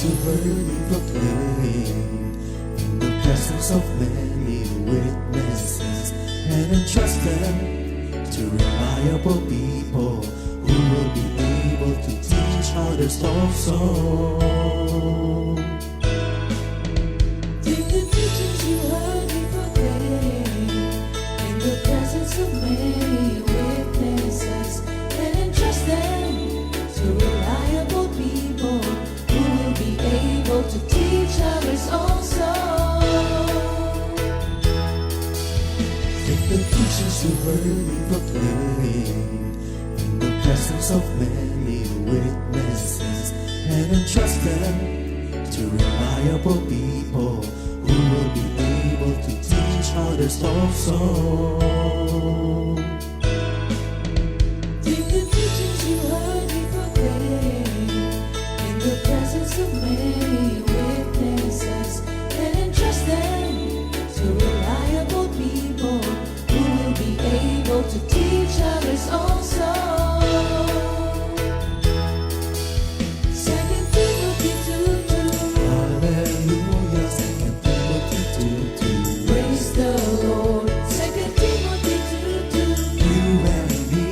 you heard me proclaim in the presence of many witnesses, and entrust them to reliable people who will be able to teach others also. Take the teachings you heard me proclaim in the presence of many witnesses, and entrust them to reliable people who will be able to teach others also. Take the teachings you heard me proclaim in the presence of many witnesses, and entrust them to reliable people who will be able to teach others also. Take the teachings you heard me proclaim in the presence of many witnesses, and entrust them to reliable people who will be able to teach others also. 2 Timothy 2:2. Hallelujah, 2 Timothy 2:2. Praise the Lord. 2 Timothy 2:2. You and me,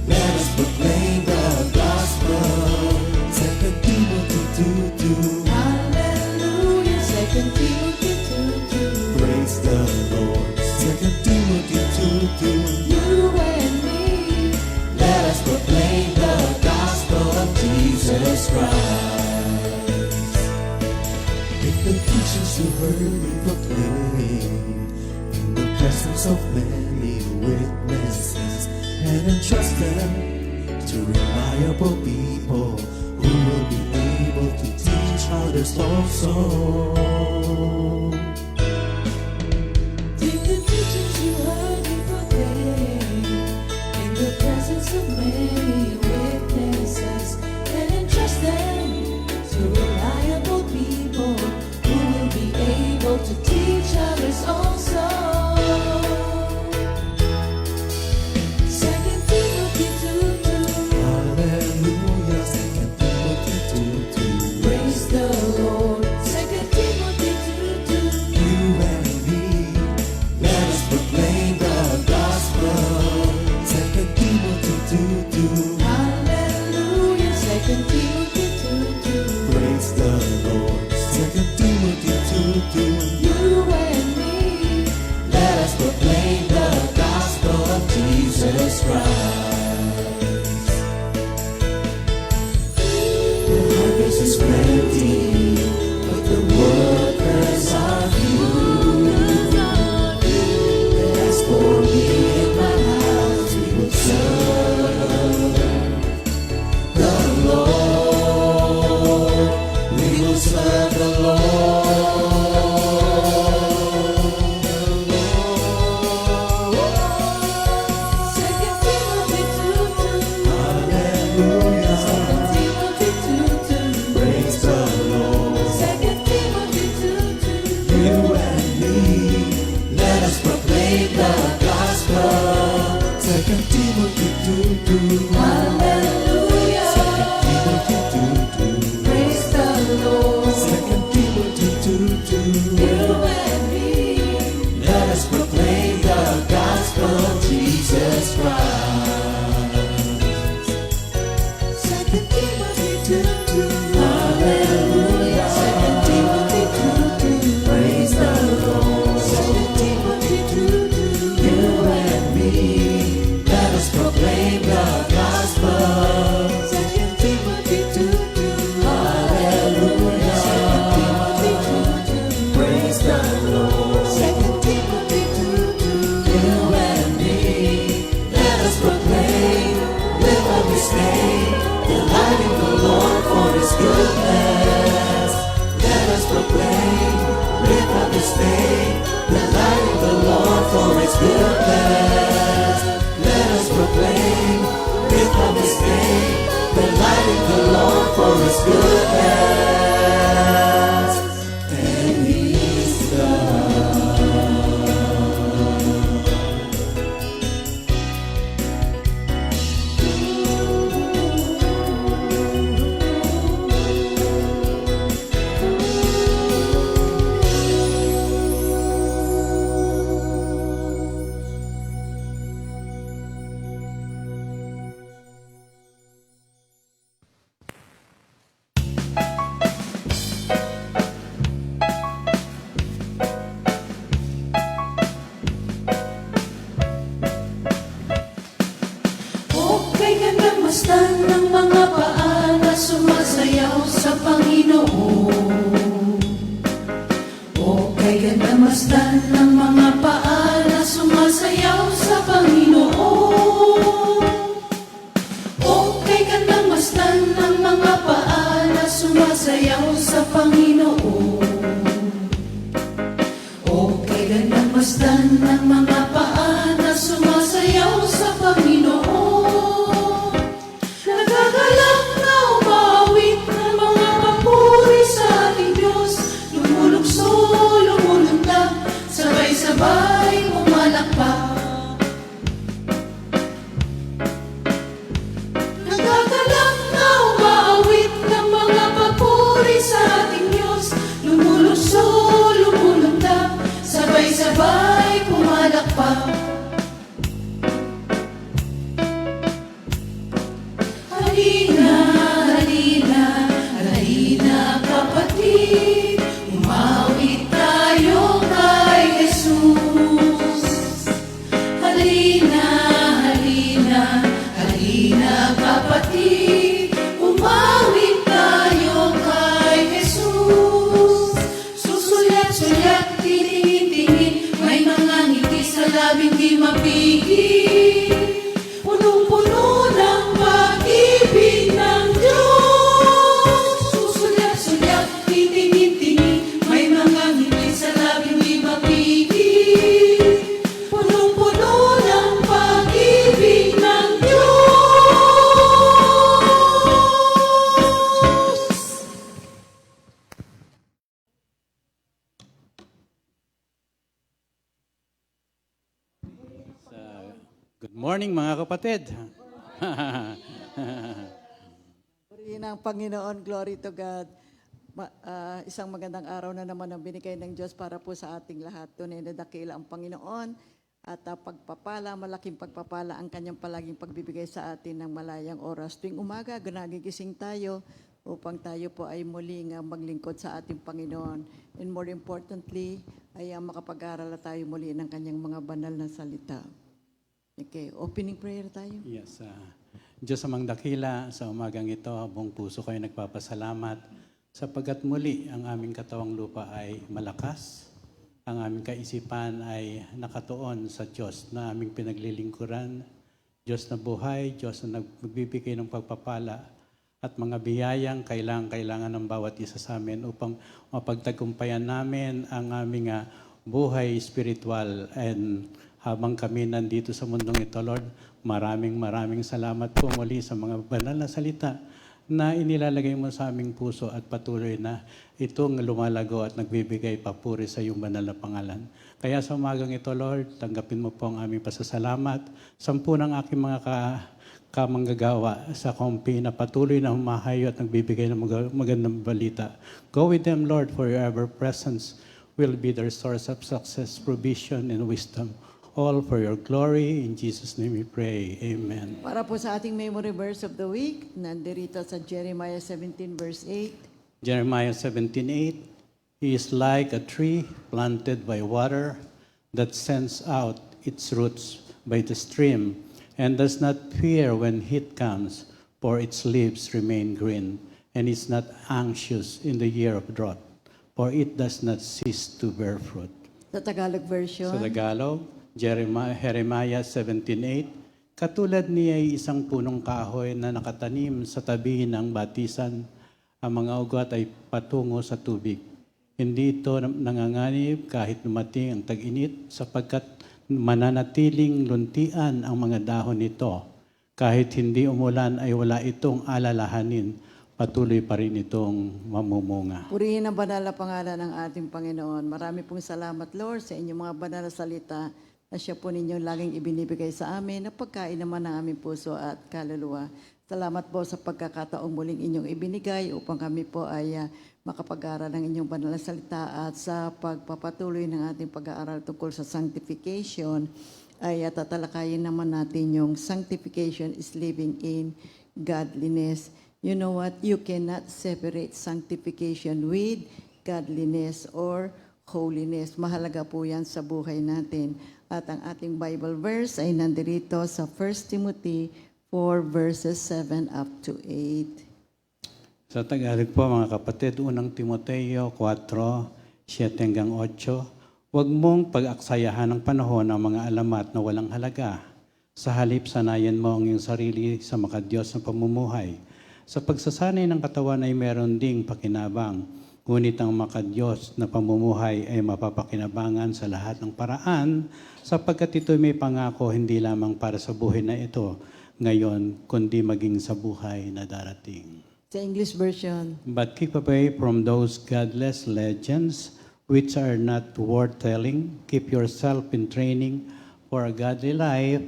let us proclaim the gospel. 2 Timothy 2:2. Hallelujah. 2 Timothy 2:2. Praise the Lord. 2 Timothy 2:2. You and me, Let us proclaim the gospel of Jesus Christ. Take the teachings you heard me proclaim in the presence of many witnesses, and entrust them to reliable people who will be able to teach others also. take the teachings you heard me proclaim in the presence of many witnesses, and entrust them to reliable people who will be able to teach others also. 2 Timothy 2:2. Hallelujah, 2 Timothy 2:2. Praise the Lord. 2 Timothy 2:2. You and me, let us proclaim the gospel. 2 Timothy 2:2. Hallelujah. 2 Timothy 2:2. Praise the Lord. 2 Timothy 2:2. You and me, Let us proclaim the gospel of Jesus Christ. The harvest is plenty, but the workers are few. As for me and my house, we will serve the Lord. We will serve the Lord. 2 Timothy 2:2. Hallelujah. 2 Timothy 2:2. Praise the Lord. 2 Timothy 2:2. You and me, let us proclaim the gospel. 2 Timothy 2:2. Hallelujah. 2 Timothy 2:2. Praise the Lord. 2 Timothy 2:2. You and me, Let us proclaim the gospel of Jesus Christ. 2 Timothy 2:2. Hallelujah. 2 Timothy 2:2. Praise the Lord. 2 Timothy 2:2. You and me, let us proclaim the gospel. 2 Timothy 2:2. Hallelujah. 2 Timothy 2:2. Praise the Lord. 2 Timothy 2:2. You and me, let us proclaim, live on this day, delighting the Lord for His goodness. Let us proclaim, live on this day, delighting the Lord for His goodness. Let us proclaim, live on this day, delighting the Lord for His goodness. And He's God. sumasayaw sa Panginoon. O kailan nagmasdan ng mga paa na sumasayaw sa Panginoon. Nagagalak na umawit ng mga papuri sa ating Diyos. Lumulukso, lumulundag, sabay-sabay pumalakpak. Nagagalak na umawit ng mga papuri sa ating Diyos. Lumulukso, lumulundag, sabay-sabay pumalakpak. Halina, halina, halina kapatid, umawit tayo kay Jesus. Halina, halina, halina kapatid, umawit tayo kay Jesus. Susulyat-sulyat, tingin-tingin, may mga ngiti sa labing di mapigil. Punong-puno ng pag-ibig ng Diyos. Susulyat-sulyat, tingin-tingin, may mga ngiti sa labing di mapigil. Punong-puno ng pag-ibig ng Diyos. Good morning mga kapatid. Purihin ang Panginoon, glory to God. Isang magandang araw na naman ang binigay ng Diyos para po sa ating lahat. Tunay na dakila ang Panginoon at pagpapala, malaking pagpapala ang kanyang palaging pagbibigay sa atin ng malayang oras. Tuwing umaga, nagigising tayo upang tayo po ay muling maglingkod sa ating Panginoon. And more importantly, ay makapag-aral na tayo muli ng kanyang mga banal na salita. Okay, opening prayer tayo. Yes, Diyos amang dakila, sa umagang ito, buong puso ko ay nagpapasalamat sapagkat muli ang aming katawang lupa ay malakas, ang aming kaisipan ay nakatuon sa Diyos na aming pinaglilingkuran, Diyos na buhay, Diyos na nagbibigay ng pagpapala at mga biyayang kailangan ng bawat isa sa amin upang mapagtagumpayan namin ang aming buhay spiritual. And habang kami nandito sa mundong ito, Lord, maraming salamat po muli sa mga banal na salita na inilalagay mo sa aming puso at patuloy na itong lumalago at nagbibigay papuri sa iyong banal na pangalan. Kaya sa umagang ito, Lord, tanggapin mo po ang aming pasasalamat. 10 ng aking mga kamanggagawa sa kompi na patuloy na humahayo at nagbibigay ng magandang balita. Go with them, Lord, for your ever presence will be their source of success, provision, and wisdom. All for your glory. In Jesus' name we pray. Amen. Para po sa ating memory verse of the week, nandirito sa Jeremiah 17 verse 8. Jeremiah 17:8. He is like a tree planted by water that sends out its roots by the stream and does not fear when heat comes, for its leaves remain green, and is not anxious in the year of drought, for it does not cease to bear fruit. Sa Tagalog version. Sa Tagalog, Jeremiah 17:8, katulad niya ay isang punong kahoy na nakatanim sa tabi ng batisan. Ang mga ugat ay patungo sa tubig. Hindi ito nanganganib kahit dumating ang tag-init sapagkat mananatiling luntian ang mga dahon nito. Kahit hindi umulan ay wala itong alalahanin. Patuloy pa rin itong mamumunga. Purihin ang banal na pangalan ng ating Panginoon. Marami pong salamat, Lord, sa inyong mga banal na salita na siya po ninyong laging ibinibigay sa amin na pagkain naman ng aming puso at kaluluwa. Salamat po sa pagkakataong muling inyong ibinigay upang kami po ay makapag-aral ng inyong banal na salita at sa pagpapatuloy ng ating pag-aaral tungkol sa sanctification ay tatalakayin naman natin yung sanctification is living in godliness. You know what? You cannot separate sanctification with godliness or holiness. Mahalaga po yan sa buhay natin. At ang ating Bible verse ay nandirito sa 1 Timothy 4 verses 7 up to 8. Sa Tagalog po mga kapatid, unang Timoteo 4, 7 hanggang 8, huwag mong pag-aksayahan ng panahon ng mga alamat na walang halaga. Sa halip, sanayan mo ang iyong sarili sa makadiyos na pamumuhay. Sa pagsasanay ng katawan ay meron ding pakinabang, ngunit ang makadiyos na pamumuhay ay mapapakinabangan sa lahat ng paraan, sapagkat ito may pangako hindi lamang para sa buhay na ito ngayon, kundi maging sa buhay na darating. Sa English version. But keep away from those godless legends which are not worth telling. Keep yourself in training for a godly life.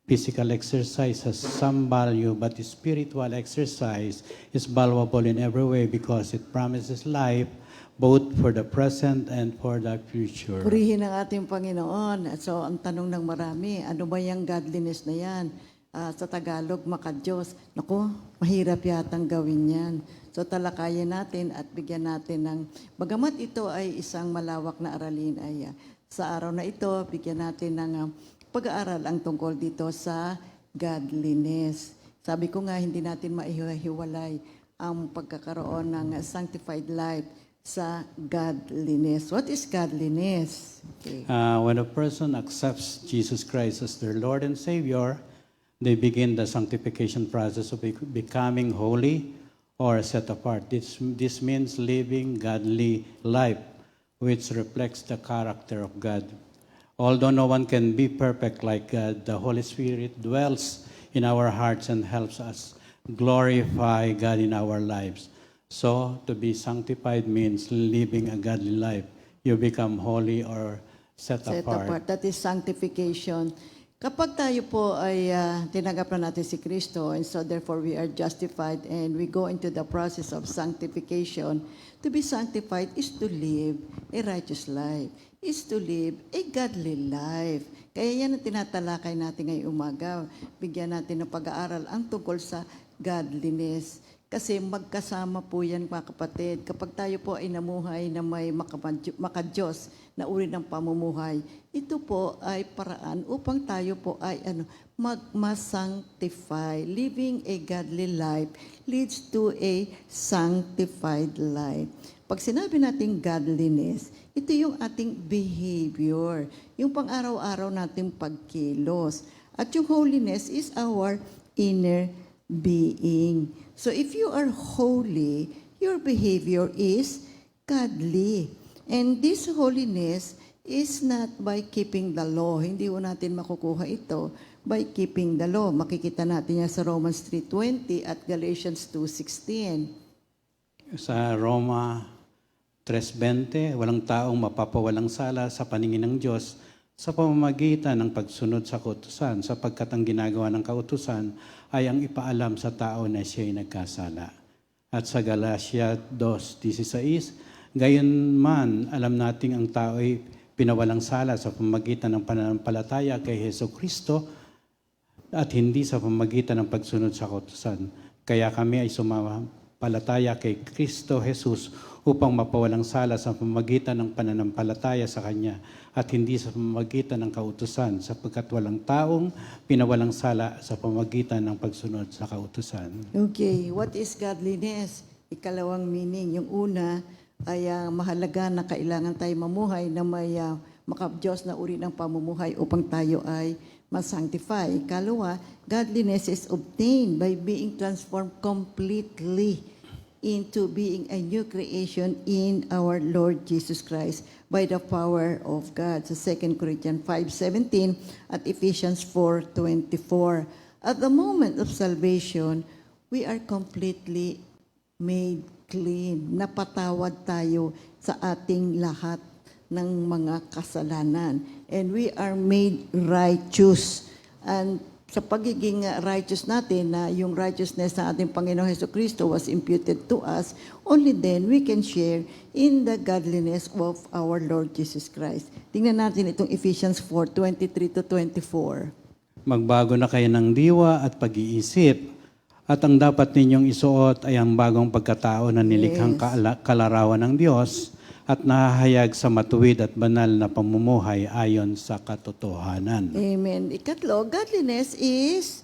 Physical exercise has some value, but spiritual exercise is valuable in every way because it promises life both for the present and for the future. Purihin ang ating Panginoon. So, ang tanong ng marami, ano ba yung godliness na yan? Sa Tagalog, makadiyos. Naku, mahirap yatang gawin yan. So, talakayin natin at bigyan natin ng, bagamat ito ay isang malawak na aralin, ay sa araw na ito, bigyan natin ng pag-aaral ang tungkol dito sa godliness. Sabi ko nga, hindi natin maihiwalay ang pagkakaroon ng sanctified life sa godliness. What is godliness? Okay. When a person accepts Jesus Christ as their Lord and Savior, they begin the sanctification process of becoming holy or set apart. This means living godly life, which reflects the character of God. Although no one can be perfect like God, the Holy Spirit dwells in our hearts and helps us glorify God in our lives. So, to be sanctified means living a godly life. You become holy or set apart. That is sanctification. Kapag tayo po ay tinanggap na natin si Kristo, and so therefore we are justified and we go into the process of sanctification, to be sanctified is to live a righteous life, is to live a godly life. Kaya yan ang tinatalakay natin ngayong umaga. Bigyan natin ng pag-aaral ang tungkol sa godliness. Kasi magkasama po yan, mga kapatid. Kapag tayo po ay namuhay na may makadiyos na uri ng pamumuhay, ito po ay paraan upang tayo po ay magmasanctify. Living a godly life leads to a sanctified life. Pag sinabi natin godliness, ito yung ating behavior, yung pang-araw-araw nating pagkilos. At yung holiness is our inner being. So if you are holy, your behavior is godly. And this holiness is not by keeping the law. Hindi po natin makukuha ito by keeping the law. Makikita natin yan sa Romans 3:20 at Galatians 2:16. Sa Roma 3:20, walang taong mapapawalang sala sa paningin ng Diyos sa pamamagitan ng pagsunod sa kautusan, sapagkat ang ginagawa ng kautusan ay ang ipaalam sa tao na siya'y nagkasala. At sa Galatia 2:16, gayon man, alam nating ang tao ay pinawalang sala sa pamamagitan ng pananampalataya kay Hesus Kristo at hindi sa pamamagitan ng pagsunod sa kautusan. Kaya kami ay sumampalataya kay Kristo Jesus upang mapawalang sala sa pamamagitan ng pananampalataya sa Kanya at hindi sa pamamagitan ng kautusan, sapagkat walang taong pinawalang sala sa pamamagitan ng pagsunod sa kautusan. Okay, what is godliness? Ikalawang meaning. Yung una ay mahalaga na kailangan tayo mamuhay na may makadiyos na uri ng pamumuhay upang tayo ay masanctify. Ikalawa, godliness is obtained by being transformed completely into being a new creation in our Lord Jesus Christ by the power of God. So 2 Corinthians 5:17 at Ephesians 4:24. At the moment of salvation, we are completely made clean. Napatawad tayo sa ating lahat ng mga kasalanan. And we are made righteous. And sa pagiging righteous natin, na yung righteousness na ating Panginoong Jesucristo was imputed to us, only then we can share in the godliness of our Lord Jesus Christ. Tingnan natin itong Ephesians 4:23-24. Magbago na kayo ng diwa at pag-iisip, at ang dapat ninyong isuot ay ang bagong pagkatao na nilikhang kalarawan ng Diyos at nahahayag sa matuwid at banal na pamumuhay ayon sa katotohanan. Amen. Ikatlo, godliness is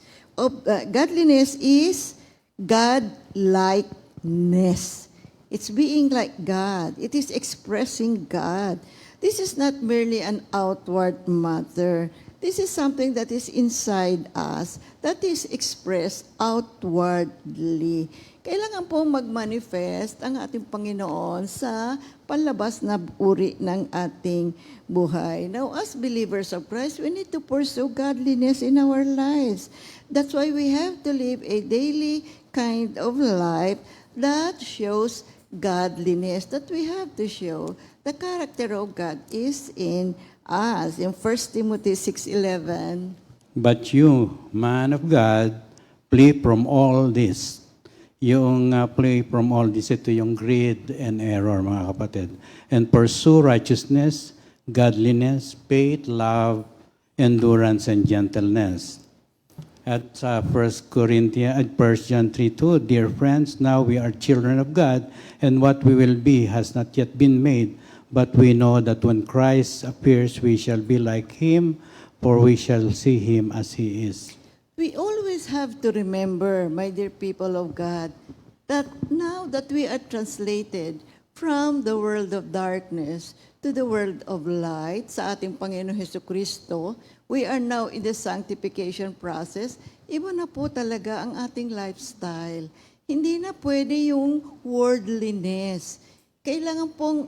God-likeness. It's being like God. It is expressing God. This is not merely an outward matter. This is something that is inside us, that is expressed outwardly. Kailangan po mag-manifest ang ating Panginoon sa panlabas na uri ng ating buhay. Now, as believers of Christ, we need to pursue godliness in our lives. That's why we have to live a daily kind of life that shows godliness, that we have to show the character of God is in us. In 1 Timothy 6:11, But you, man of God, flee from all this. Yung flee from all this, ito yung greed and error, mga kapatid. And pursue righteousness, godliness, faith, love, endurance, and gentleness. At sa 1 John 3:2, Dear friends, now we are children of God, and what we will be has not yet been made. But we know that when Christ appears, we shall be like Him, for we shall see Him as He is. we always have to remember, my dear people of God, that now that we are translated from the world of darkness to the world of light sa ating Panginoon Hesukristo, we are now in the sanctification process. Iba na po talaga ang ating lifestyle. Hindi na pwede yung worldliness. Kailangan pong,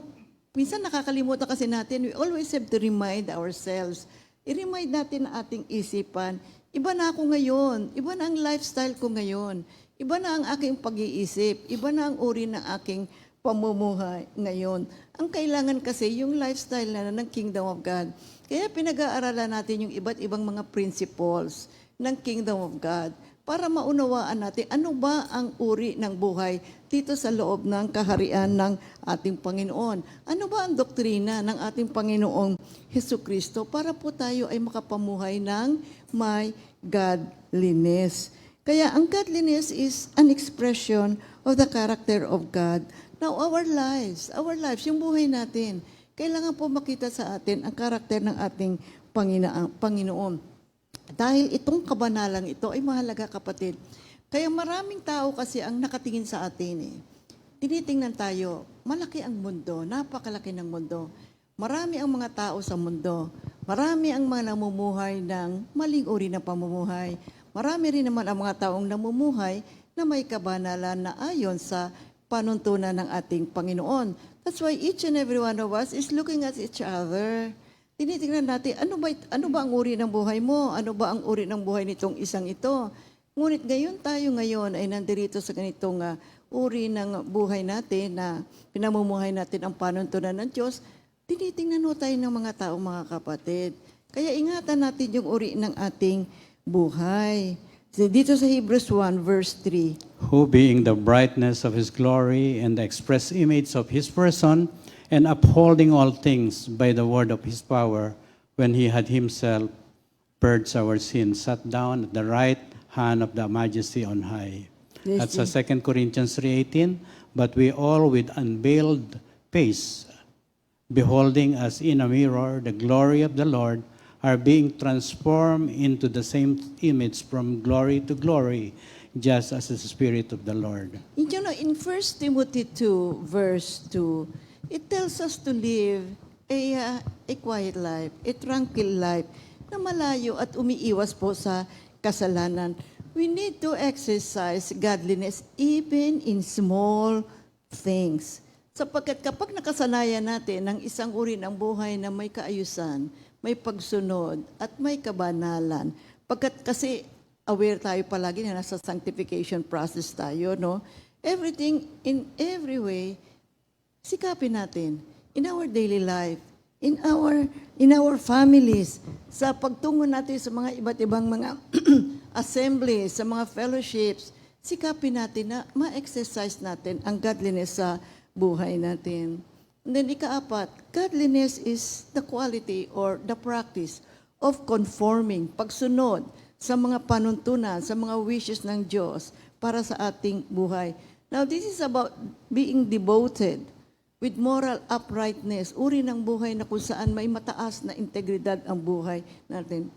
minsan nakakalimutan kasi natin, we always have to remind ourselves. I-remind natin ang ating isipan, iba na ako ngayon, iba na ang lifestyle ko ngayon, iba na ang aking pag-iisip, iba na ang uri ng aking pamumuhay ngayon. Ang kailangan kasi yung lifestyle na ng Kingdom of God. Kaya pinag-aaralan natin yung iba't ibang mga principles ng Kingdom of God para maunawaan natin ano ba ang uri ng buhay dito sa loob ng kaharian ng ating Panginoon. Ano ba ang doktrina ng ating Panginoong Hesukristo para po tayo ay makapamuhay ng may godliness. Kaya ang godliness is an expression of the character of God. Now, our lives, yung buhay natin, kailangan po makita sa atin ang karakter ng ating Panginoon. Dahil itong kabanalang ito ay mahalaga, kapatid. Kaya maraming tao kasi ang nakatingin sa atin eh. Tinitingnan tayo, malaki ang mundo, napakalaki ng mundo. Marami ang mga tao sa mundo. Marami ang mga namumuhay ng maling uri na pamumuhay. Marami rin naman ang mga taong namumuhay na may kabanalan na ayon sa panuntunan ng ating Panginoon. That's why each and every one of us is looking at each other. Tinitingnan natin, ano ba ang uri ng buhay mo? Ano ba ang uri ng buhay nitong isang ito? Ngunit tayo ngayon ay nandirito sa ganitong uri ng buhay natin na pinamumuhay natin ang panuntunan ng Diyos. Tinitingnan mo tayo ng mga tao, mga kapatid. Kaya ingatan natin yung uri ng ating buhay. Dito sa Hebrews 1 verse 3. Who being the brightness of His glory and the express image of His person, and upholding all things by the word of His power, when He had Himself purged our sins, sat down at the right hand of the Majesty on high. At sa 2 Corinthians 3:18, but we all with unveiled face, beholding as in a mirror the glory of the Lord, are being transformed into the same image from glory to glory, just as the Spirit of the Lord. You know, in 1 Timothy 2, verse 2, it tells us to live a quiet life, a tranquil life, na malayo at umiiwas po sa kasalanan. We need to exercise godliness even in small things. Sapagkat kapag nakasanayan natin ng isang uri ng buhay na may kaayusan, may pagsunod, at may kabanalan. Pagkat kasi aware tayo palagi na nasa sanctification process tayo, no? Everything, in every way, sikapin natin in our daily life, in our families, sa pagtungo natin sa mga iba't ibang mga assemblies, sa mga fellowships, sikapin natin na ma-exercise natin ang godliness sa buhay natin. And then ika-4, godliness is the quality or the practice of conforming, pagsunod sa mga panuntunan, sa mga wishes ng Diyos para sa ating buhay. Now, this is about being devoted with moral uprightness, uri ng buhay na kung saan may mataas na integridad ang buhay natin.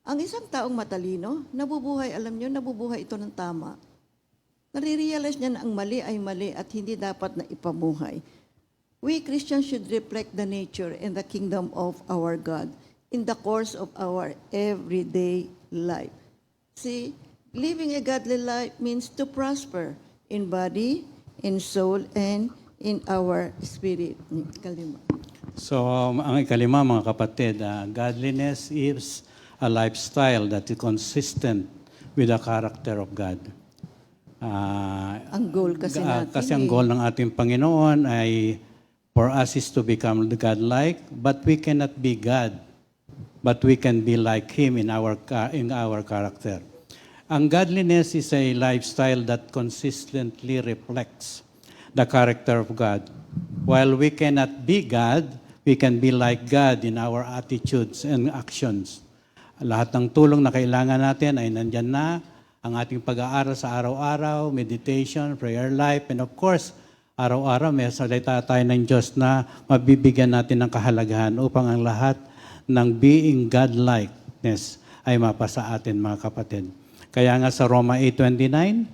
Ang isang taong matalino, nabubuhay, alam nyo, nabubuhay ito ng tama. Nare-realize niya na ang mali ay mali at hindi dapat na ipamuhay. We Christians should reflect the nature and the kingdom of our God. in the course of our everyday life. See, living a godly life means to prosper in body, in soul, and in our spirit. Kalima. So, ang ikalima, mga kapatid, godliness is a lifestyle that is consistent with the character of God. Ang goal kasi natin. Kasi ang goal ng ating Panginoon ay for us is to become God-like, but we cannot be God, but we can be like Him in our character. Ang godliness is a lifestyle that consistently reflects the character of God. While we cannot be God, we can be like God in our attitudes and actions. Lahat ng tulong na kailangan natin ay nandyan na. Ang ating pag-aaral sa araw-araw, meditation, prayer life, and of course, araw-araw may salita tayo ng Diyos na mabibigyan natin ng kahalagahan upang ang lahat ng being God-likeness ay mapasa atin, mga kapatid. Kaya nga sa Roma 8:29,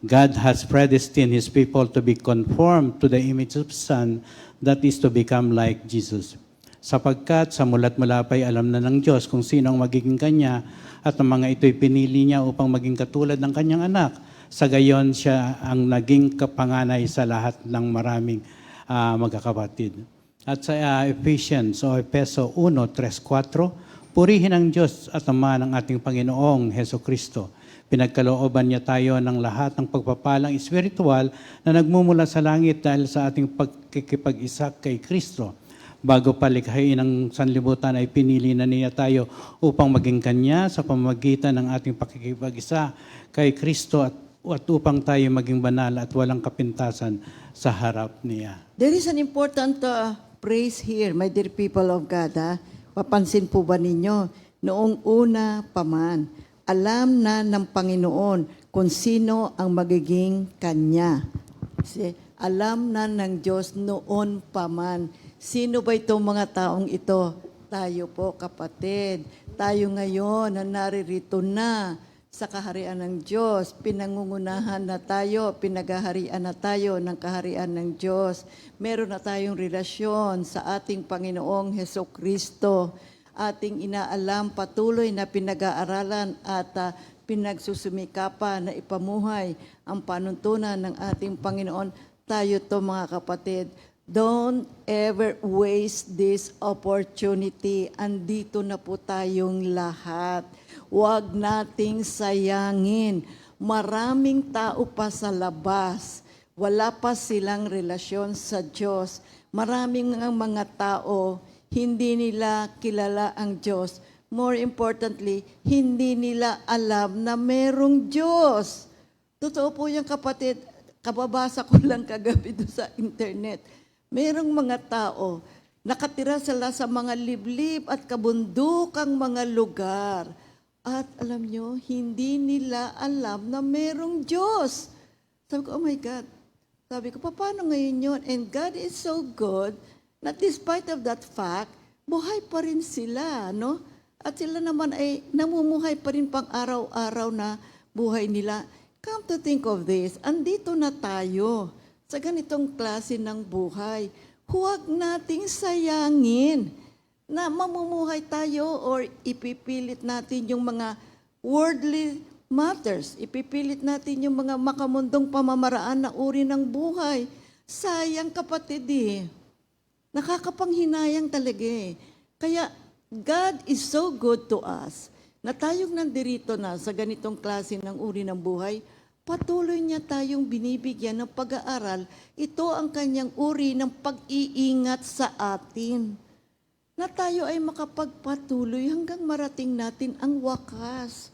God has predestined His people to be conformed to the image of Son, that is to become like Jesus. Sapagkat sa mulat mula pa'y alam na ng Diyos kung sino ang magiging Kanya at ang mga ito'y pinili Niya upang maging katulad ng Kanyang anak. Sa gayon siya ang naging kapanganay sa lahat ng maraming magkakapatid. At sa Ephesians o Efeso 1:3-4, purihin ang Diyos at Ama ng ating Panginoong Hesukristo. Pinagkalooban niya tayo ng lahat ng pagpapalang espiritual na nagmumula sa langit dahil sa ating pagkikipag-isa kay Kristo. Bago palikhain ng sanlibutan ay pinili na niya tayo upang maging Kanya sa pamamagitan ng ating pakikipag-isa kay Kristo at upang tayo maging banal at walang kapintasan sa harap niya. There is an important praise here, my dear people of God. Papansin po ba ninyo, noong una pa man, alam na ng Panginoon kung sino ang magiging Kanya. Kasi alam na ng Diyos noon pa man. Sino ba itong mga taong ito? Tayo po, kapatid. Tayo ngayon na naririto na sa kaharian ng Diyos. Pinangungunahan na tayo, pinagaharian na tayo ng kaharian ng Diyos. Meron na tayong relasyon sa ating Panginoong Hesukristo. Ating inaalam, patuloy na pinag-aaralan at pinagsusumikapan na ipamuhay ang panuntunan ng ating Panginoon. Tayo to, mga kapatid. Don't ever waste this opportunity. Andito na po tayong lahat. Huwag nating sayangin. Maraming tao pa sa labas. Wala pa silang relasyon sa Diyos. Maraming mga tao, hindi nila kilala ang Diyos. More importantly, hindi nila alam na merong Diyos. Totoo po yung kapatid. Kababasa ko lang kagabi doon sa internet. Merong mga tao nakatira sila sa mga liblib at kabundukang mga lugar. At alam nyo, hindi nila alam na merong Diyos. Sabi ko, oh my God. Sabi ko, paano ngayon yun? And God is so good na despite of that fact, buhay pa rin sila, no? At sila naman ay namumuhay pa rin pang araw-araw na buhay nila. Come to think of this, andito na tayo sa ganitong klase ng buhay. Huwag nating sayangin na mamumuhay tayo or ipipilit natin yung mga worldly matters. Ipipilit natin yung mga makamundong pamamaraan na uri ng buhay. Sayang, kapatid eh. Nakakapanghinayang talaga eh. Kaya God is so good to us na tayong nandirito na sa ganitong klase ng uri ng buhay, patuloy niya tayong binibigyan ng pag-aaral. Ito ang kanyang uri ng pag-iingat sa atin. Na tayo ay makapagpatuloy hanggang marating natin ang wakas.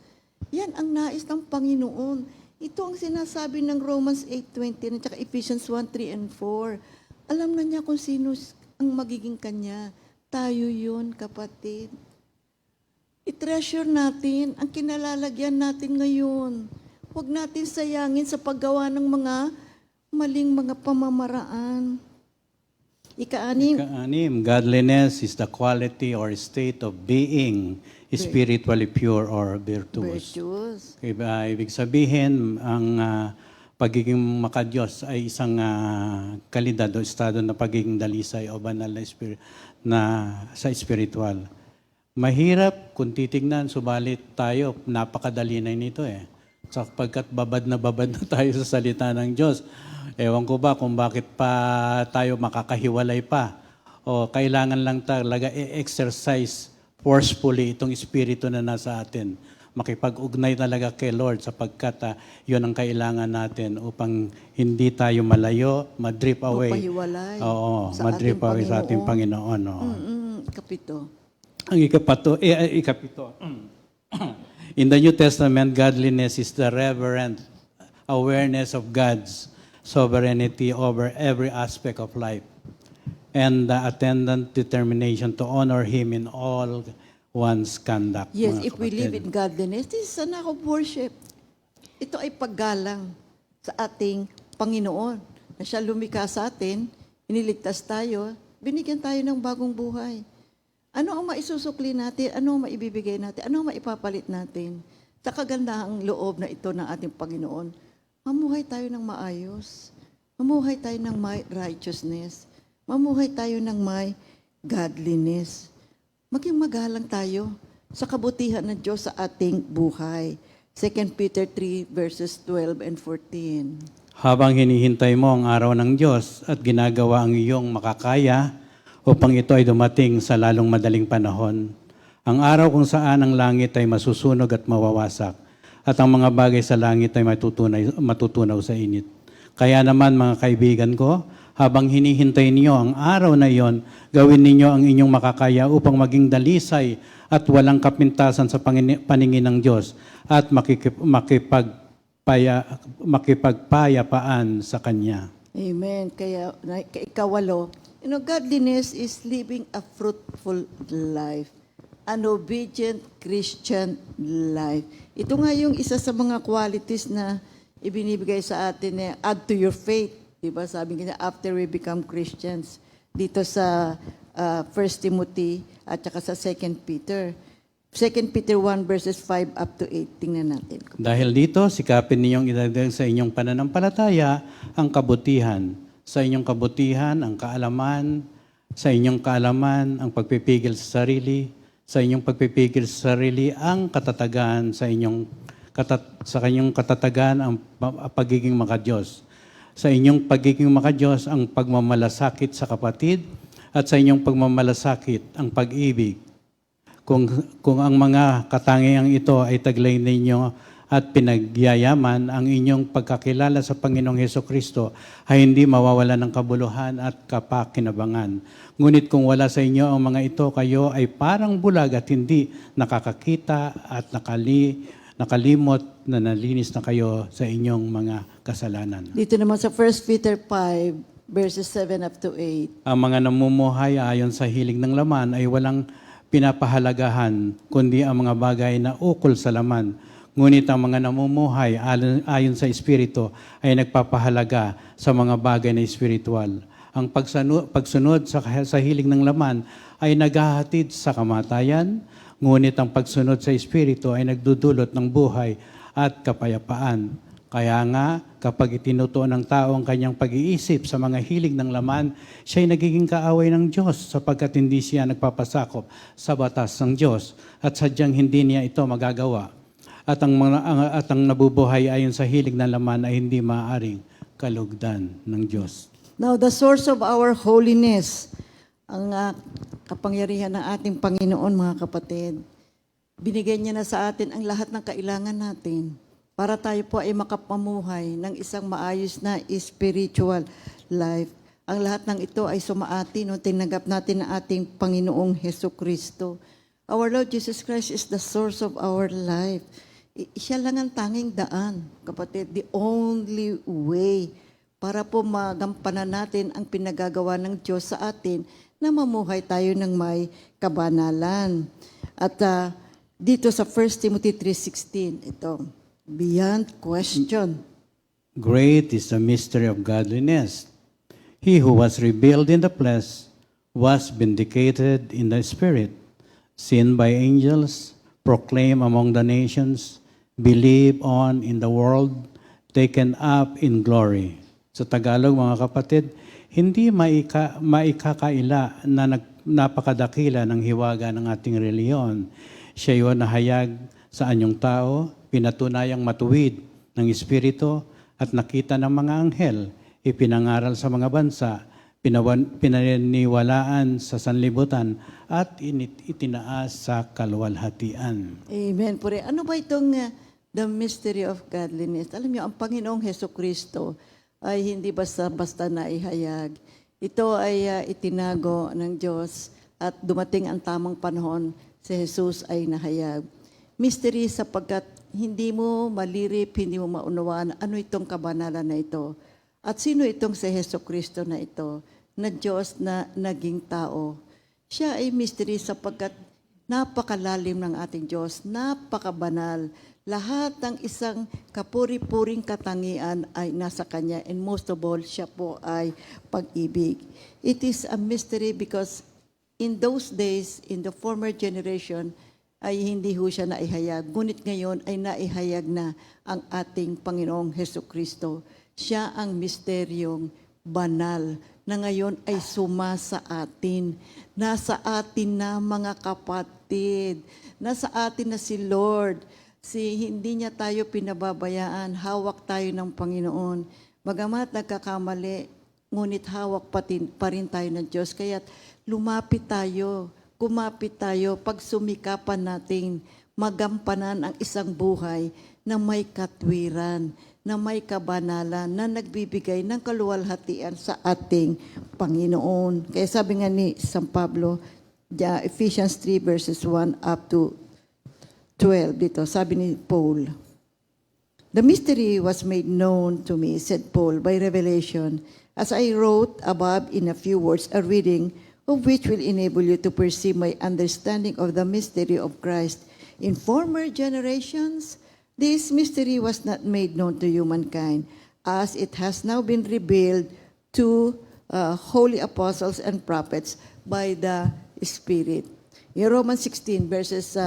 Yan ang nais ng Panginoon. Ito ang sinasabi ng Romans 8:20 at Ephesians 1:3 and 4. Alam na niya kung sino ang magiging Kanya. Tayo yun, kapatid. I-treasure natin ang kinalalagyan natin ngayon. Huwag natin sayangin sa paggawa ng mga maling mga pamamaraan. Ika-anim, godliness is the quality or state of being spiritually pure or virtuous. Ibig sabihin, ang pagiging makadiyos ay isang kalidad o estado na pagiging dalisay o banal na sa spiritual. Mahirap kung titignan, subalit tayo, napakadali na nito eh. Sapagkat babad na tayo sa salita ng Diyos. Ewan ko ba kung bakit pa tayo makakahiwalay pa. O kailangan lang talaga i-exercise forcefully itong espiritu na nasa atin. Makipag-ugnay talaga kay Lord sapagkat yun ang kailangan natin upang hindi tayo malayo, madrip away. Mapahiwalay Oo, sa madrip ating away sa ating Panginoon. Oo. Kapito. Ang ikapito. In the New Testament, godliness is the reverent awareness of God's sovereignty over every aspect of life and the attendant determination to honor Him in all one's conduct. Yes, mga if we live kapatid. in godliness, this is an act of worship. Ito ay paggalang sa ating Panginoon na siya lumikha sa atin, iniligtas tayo, binigyan tayo ng bagong buhay. Ano ang maisusukli natin? Ano ang maibibigay natin? Ano ang maipapalit natin? Sa kagandahang loob na ito ng ating Panginoon, mamuhay tayo ng maayos. Mamuhay tayo ng may righteousness. Mamuhay tayo ng may godliness. Maging magalang tayo sa kabutihan ng Diyos sa ating buhay. 2 Peter 3 verses 12 and 14. Habang hinihintay mo ang araw ng Diyos at ginagawa ang iyong makakaya upang ito ay dumating sa lalong madaling panahon, ang araw kung saan ang langit ay masusunog at mawawasak at ang mga bagay sa langit ay matutunaw sa init. Kaya naman mga kaibigan ko, habang hinihintay niyo ang araw na iyon, gawin ninyo ang inyong makakaya upang maging dalisay at walang kapintasan sa paningin ng Diyos at makipagpayapaan sa Kanya. Amen. Kaya, ikawalo, godliness is living a fruitful life. An obedient Christian life. Ito nga yung isa sa mga qualities na ibinibigay sa atin, add to your faith. Diba? Sabi nga, after we become Christians. Dito sa 1 Timothy at saka sa 2 Peter. 2 Peter 1 verses 5 up to 8. Tingnan natin. Dahil dito, sikapin ninyong idagdag sa inyong pananampalataya ang kabutihan. Sa inyong kabutihan, ang kaalaman. Sa inyong kaalaman, ang pagpipigil sa sarili. Sa inyong pagpipigil sa sarili, ang katatagan. Sa kanyang katatagan, ang pagiging makadiyos. Sa inyong pagiging makadiyos, ang pagmamalasakit sa kapatid. At sa inyong pagmamalasakit, ang pag-ibig. Kung ang mga katangiang ito ay taglay ninyo at pinagyayaman, ang inyong pagkakilala sa Panginoong Hesukristo ay hindi mawawala ng kabuluhan at kapakinabangan. Ngunit kung wala sa inyo ang mga ito, kayo ay parang bulag at hindi nakakakita at nakalimot na nalinis na kayo sa inyong mga kasalanan. Dito naman sa 1 Peter 5 verses 7 up to 8. Ang mga namumuhay ayon sa hilig ng laman ay walang pinapahalagahan, kundi ang mga bagay na ukol sa laman. Ngunit ang mga namumuhay ayon sa Espiritu ay nagpapahalaga sa mga bagay na espiritual. Ang pagsunod sa hilig ng laman ay naghahatid sa kamatayan, ngunit ang pagsunod sa Espiritu ay nagdudulot ng buhay at kapayapaan. Kaya nga, kapag itinutuon ng tao ang kanyang pag-iisip sa mga hilig ng laman, siya ay nagiging kaaway ng Diyos sapagkat hindi siya nagpapasakop sa batas ng Diyos at sadyang hindi niya ito magagawa. At ang nabubuhay ayon sa hilig ng laman ay hindi maaaring kalugdan ng Diyos. Now, the source of our holiness, ang kapangyarihan ng ating Panginoon, mga kapatid, binigay niya na sa atin ang lahat ng kailangan natin para tayo po ay makapamuhay ng isang maayos na spiritual life. Ang lahat ng ito ay sumaati nung tinanggap natin ang ating Panginoong Hesukristo. Our Lord Jesus Christ is the source of our life. Siya lang ang tanging daan, kapatid, the only way para po magampanan natin ang pinagagawa ng Diyos sa atin na mamuhay tayo ng may kabanalan. At dito sa 1 Timothy 3:16, ito, beyond question. Great is the mystery of godliness. He who was revealed in the flesh was vindicated in the spirit, seen by angels, proclaimed among the nations, believed on in the world, taken up in glory. Sa Tagalog, mga kapatid, hindi maikakaila na napakadakila ng hiwaga ng ating reliyon. Siya yun nahayag sa anyong tao, pinatunayang matuwid ng Espiritu at nakita ng mga anghel, ipinangaral sa mga bansa, pinaniwalaan sa sanlibutan at itinaas sa kaluwalhatian. Amen. Pure. Ano ba itong the mystery of godliness? Alam niyo, ang Panginoong Hesukristo ay hindi basta-basta na ihayag. Ito ay itinago ng Diyos at dumating ang tamang panahon, si Jesus ay nahayag. Mystery sapagkat hindi mo malirip, hindi mo maunawaan ano itong kabanalan na ito. At sino itong si Hesukristo na ito, na Diyos na naging tao. Siya ay mystery sapagkat napakalalim ng ating Diyos, napakabanal. Lahat ng isang kapuri-puring katangian ay nasa Kanya, and most of all, siya po ay pag-ibig. It is a mystery because in those days, in the former generation, ay hindi ho siya naihayag. Ngunit ngayon ay naihayag na ang ating Panginoong Hesukristo. Siya ang misteryong banal na ngayon ay sumasa atin. Nasa atin na, mga kapatid. Nasa atin na si Lord. Hindi niya tayo pinababayaan. Hawak tayo ng Panginoon. Bagamat nagkakamali, ngunit hawak pa rin tayo ng Diyos. Kaya lumapit tayo, kumapit tayo, pag sumikapan natin, magampanan ang isang buhay na may katwiran, na may kabanalan, na nagbibigay ng kaluwalhatian sa ating Panginoon. Kaya sabi nga ni San Pablo, Ephesians 3 verses 1 up to 12, dito, sabi ni Paul, "The mystery was made known to me," said Paul, "by revelation, as I wrote above in a few words, a reading of which will enable you to perceive my understanding of the mystery of Christ. In former generations, this mystery was not made known to humankind, as it has now been revealed to holy apostles and prophets by the Spirit." In Romans 16 verses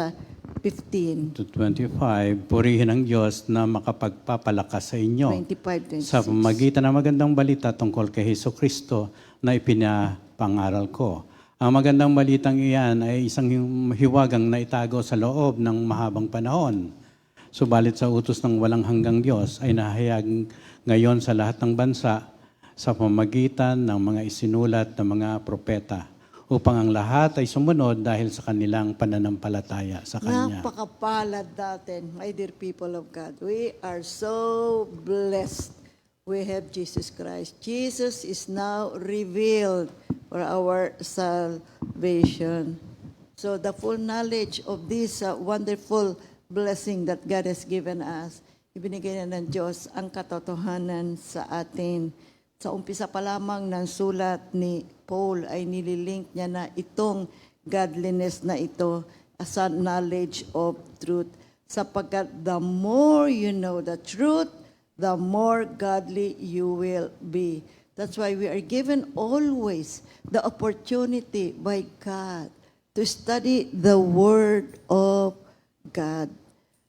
15, To 25, purihin ang Diyos na makapagpapalakas sa inyo 25, 26. sa pamagitan ng magandang balita tungkol kay Hesukristo na ipinapangaral ko. Ang magandang balitang iyan ay isang hiwagang na itago sa loob ng mahabang panahon. Subalit sa utos ng walang hanggang Diyos ay nahayag ngayon sa lahat ng bansa sa pamagitan ng mga isinulat ng mga propeta, upang ang lahat ay sumunod dahil sa kanilang pananampalataya sa Kanya. Napakapalad natin, my dear people of God. We are so blessed. We have Jesus Christ. Jesus is now revealed for our salvation. So the full knowledge of this wonderful blessing that God has given us, ibinigay na ng Diyos ang katotohanan sa atin. Sa umpisa pa lamang ng sulat ni Paul ay nililink niya na itong godliness na ito as a knowledge of truth. Sapagkat the more you know the truth, the more godly you will be. That's why we are given always the opportunity by God to study the Word of God.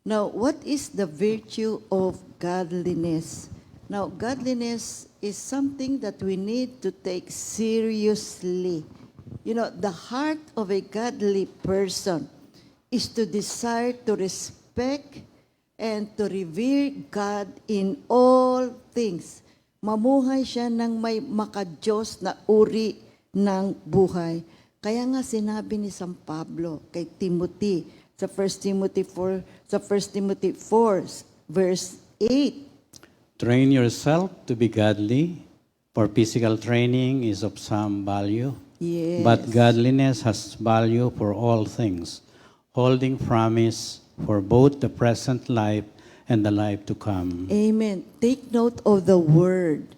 Now, what is the virtue of godliness? Now, godliness is something that we need to take seriously. You know, the heart of a godly person is to desire to respect and to revere God in all things. Mamuhay siya ng may makadiyos na uri ng buhay. Kaya nga sinabi ni San Pablo kay Timothy sa 1 Timothy 4 verse 8, Train yourself to be godly, for physical training is of some value, yes. but godliness has value for all things, holding promise for both the present life and the life to come. Amen. Take note of the word.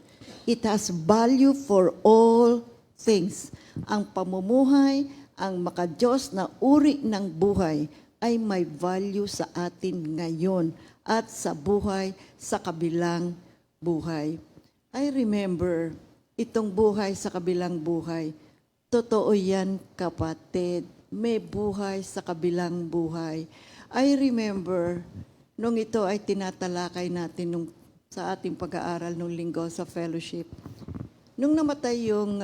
It has value for all things. Ang pamumuhay, ang makadiyos na uri ng buhay ay may value sa atin ngayon at sa buhay sa kabilang buhay. I remember itong buhay sa kabilang buhay. Totoo yan, kapatid. May buhay sa kabilang buhay. I remember nung ito ay tinatalakay natin nung sa ating pag-aaral nung linggo sa fellowship. Nung namatay yung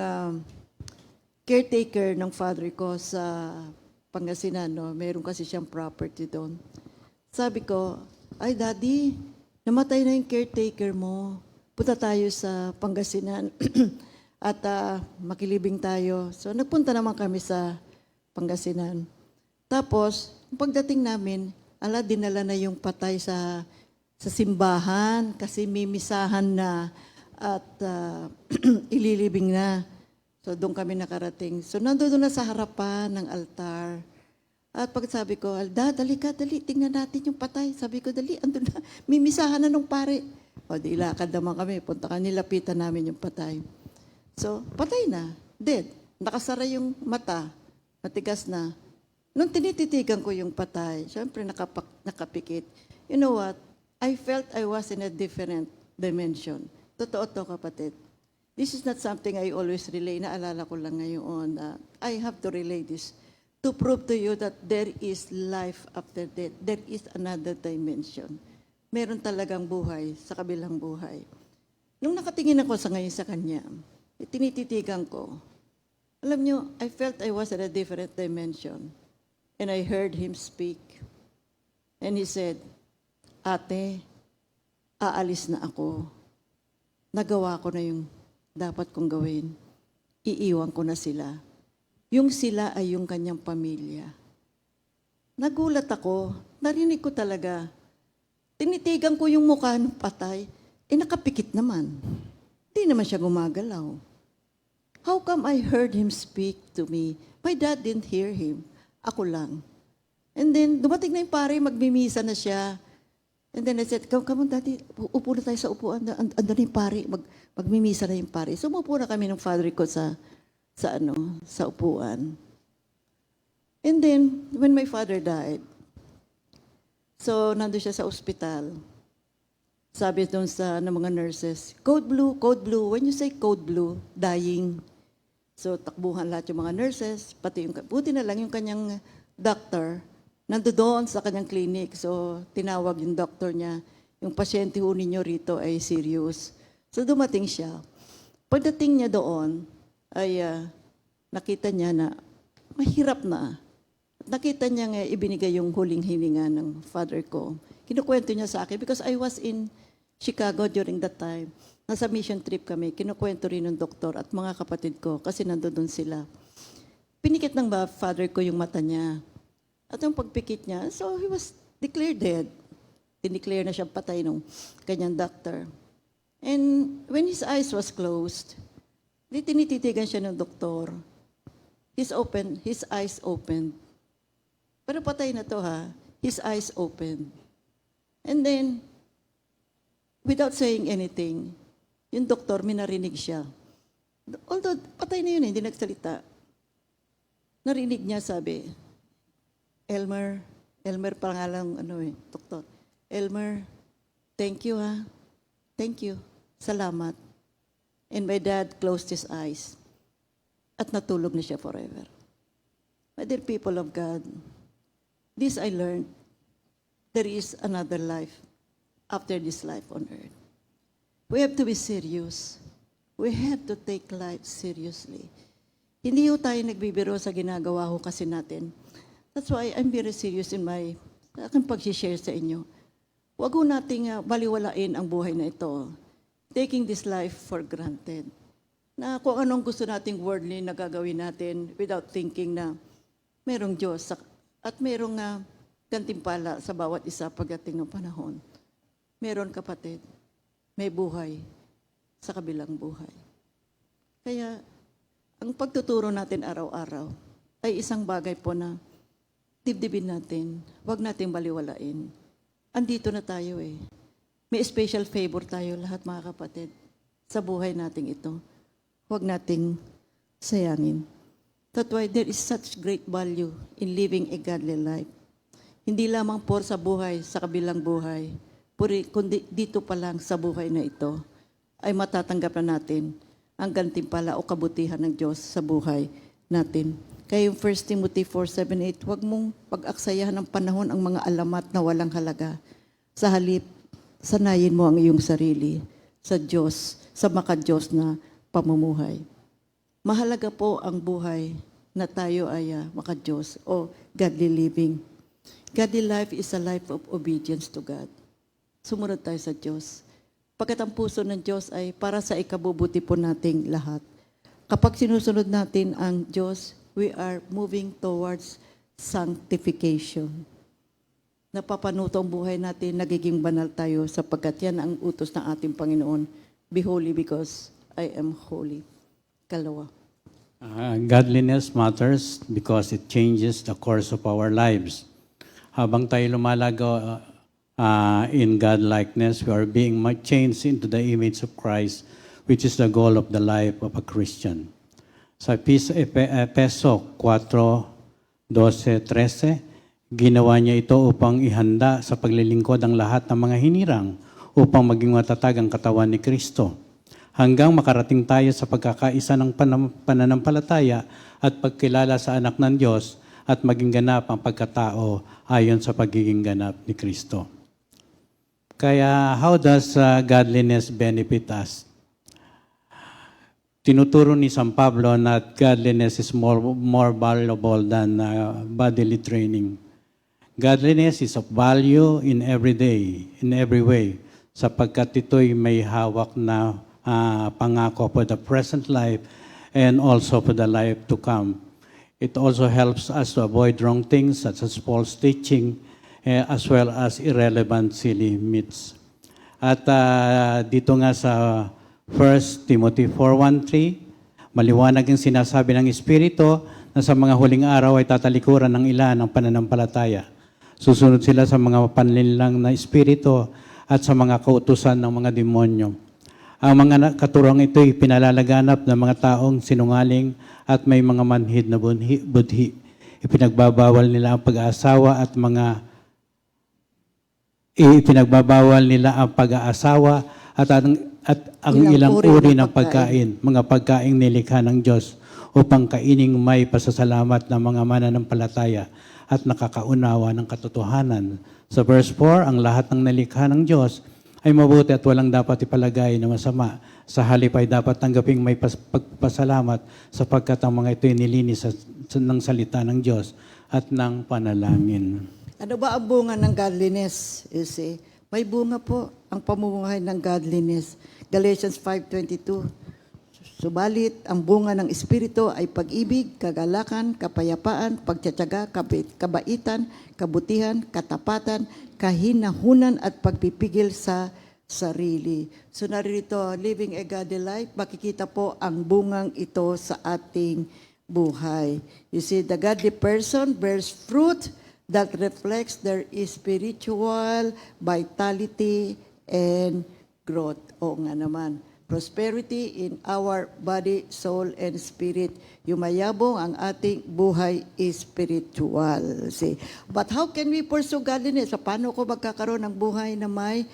caretaker ng father ko sa Pangasinan, no? Meron kasi siyang property doon. Sabi ko, ay daddy, namatay na yung caretaker mo. Punta tayo sa Pangasinan at makilibing tayo. So nagpunta naman kami sa Pangasinan. Tapos, pagdating namin, dinala na yung patay sa simbahan kasi mimisahan na at ililibing na. So doon kami nakarating. So nandoon na sa harapan ng altar. At pag sabi ko, dali ka, tingnan natin yung patay. Sabi ko, dali, andun na, mimisahan na nung pare. O di lakad naman kami, punta ka, nilapitan namin yung patay. So, patay na, dead. Nakasara yung mata, matigas na. Nung tinititigan ko yung patay, syempre nakapikit. You know what? I felt I was in a different dimension. Totoo to, kapatid. This is not something I always relay. Naalala ko lang ngayon. I have to relay this to prove to you that there is life after death. There is another dimension. Meron talagang buhay sa kabilang buhay. Nung nakatingin ako ngayon sa kanya, tinititigan ko. Alam nyo, I felt I was in a different dimension. And I heard him speak. And he said, Ate, aalis na ako. Nagawa ko na yung dapat kong gawin. Iiwan ko na sila. Yung sila ay yung kanyang pamilya. Nagulat ako. Narinig ko talaga. Tinitigan ko yung mukha ng patay. Nakapikit naman. Hindi naman siya gumagalaw. How come I heard him speak to me? My dad didn't hear him. Ako lang. And then, dumating na yung pare, magmimisa na siya. And then I said, come on, daddy, upo na tayo sa upuan. Ando na yung pare, magmimisa na yung pare. So, umupo na kami ng father ko sa upuan. And then, when my father died, so, nandun siya sa ospital. Sabi doon ng mga nurses, code blue, code blue. When you say code blue, dying. So, takbuhan lahat yung mga nurses, pati yung, buti na lang yung kanyang doctor, nandoon sa kanyang clinic. So, tinawag yung doctor niya, yung pasyente ho ninyo rito ay serious. So, dumating siya. Pagdating niya doon, ay nakita niya na mahirap na. At nakita niya nga ibinigay yung huling hininga ng father ko. Kinukwento niya sa akin because I was in Chicago during that time. Nasa mission trip kami. Kinukwento rin ng doktor at mga kapatid ko kasi nandoon sila. Pinikit ng father ko yung mata niya. At yung pagpikit niya, so he was declared dead. Dineclare na siyang patay nung kanyang doctor. And when his eyes was closed, tinititigan siya ng doktor. His eyes opened. Pero patay na to ha. His eyes opened. And then, without saying anything, yung doktor, minarinig siya. Although, patay na yun hindi nagsalita. Narinig niya, sabi, Elmer pangalang doktor. Elmer, thank you ha. Thank you. Salamat. And my dad closed his eyes. At natulog na siya forever. My dear people of God, this I learned. There is another life after this life on earth. We have to be serious. We have to take life seriously. Hindi ho tayo nagbibiro sa ginagawa ho kasi natin. That's why I'm very serious in sa aking pag-share sa inyo. Huwag ho nating baliwalain ang buhay na ito. Taking this life for granted. Na kung anong gusto nating worldly na gagawin natin without thinking na merong Diyos at merong gantimpala sa bawat isa pagdating ng panahon. Meron, kapatid, may buhay sa kabilang buhay. Kaya, ang pagtuturo natin araw-araw ay isang bagay po na dibdibin natin, huwag nating baliwalain. Andito na tayo eh. May special favor tayo lahat mga kapatid sa buhay nating ito. Huwag nating sayangin. That's why there is such great value in living a godly life. Hindi lamang po sa buhay, sa kabilang buhay, kundi dito pa lang sa buhay na ito, ay matatanggap na natin ang gantimpala o kabutihan ng Diyos sa buhay natin. Kaya yung 1 Timothy 4:7-8, huwag mong pag-aksayahan ng panahon ang mga alamat na walang halaga. Sa halip, sanayin mo ang iyong sarili sa Diyos, sa maka-Diyos na pamumuhay. Mahalaga po ang buhay na tayo ay maka-Diyos o godly living. Godly life is a life of obedience to God. Sumunod tayo sa Diyos. Pagkat ang puso ng Diyos ay para sa ikabubuti po nating lahat. Kapag sinusunod natin ang Diyos, we are moving towards sanctification. Napapanuto ang buhay natin, nagiging banal tayo sapagkat yan ang utos ng ating Panginoon. Be holy because I am holy. Kalawa. Godliness matters because it changes the course of our lives. Habang tayo lumalago in God-likeness, we are being changed into the image of Christ, which is the goal of the life of a Christian. Sa Efeso 4:12-13, ginawa niya ito upang ihanda sa paglilingkod ang lahat ng mga hinirang upang maging matatag ang katawan ni Kristo. Hanggang makarating tayo sa pagkakaisa ng pananampalataya at pagkilala sa anak ng Diyos at maging ganap ang pagkatao ayon sa pagiging ganap ni Kristo. Kaya how does godliness benefit us? Tinuturo ni San Pablo na godliness is more valuable than bodily training. Godliness is of value in every day, in every way, sapagkat ito'y may hawak na pangako for the present life and also for the life to come. It also helps us to avoid wrong things such as false teaching as well as irrelevant silly myths. At dito nga sa 1 Timothy 4:1-3, maliwanag ang sinasabi ng Espiritu na sa mga huling araw ay tatalikuran ng ilan ng pananampalataya. Susunod sila sa mga panlilang na espiritu at sa mga kautusan ng mga demonyo. Ang mga katurang ito ay pinalalaganap ng mga taong sinungaling at may mga manhid na budhi. Ipinagbabawal nila ang pag-aasawa at ang ilang uri ng pagkain, mga pagkaing nilikha ng Diyos upang kaining may pasasalamat ng mga mananampalataya at nakakaunawa ng katotohanan. Sa verse 4, ang lahat ng nalikha ng Diyos ay mabuti at walang dapat ipalagay na masama. Sa halip ay dapat tanggaping may pagpasalamat sapagkat ang mga ito ay nilinis ng salita ng Diyos at ng panalangin. Ano ba ang bunga ng godliness? You see, may bunga po ang pamumuhay ng godliness. Galatians 5:22. Subalit, ang bunga ng Espiritu ay pag-ibig, kagalakan, kapayapaan, pagtsatsaga, kabaitan, kabutihan, katapatan, kahinahunan at pagpipigil sa sarili. So narito, living a godly life, makikita po ang bungang ito sa ating buhay. You see, the godly person bears fruit that reflects their spiritual vitality and growth. Oo nga naman. Prosperity in our body, soul, and spirit. Yumayabong ang ating buhay spiritual. See? But how can we pursue godliness? So, paano ko magkakaroon ng buhay na may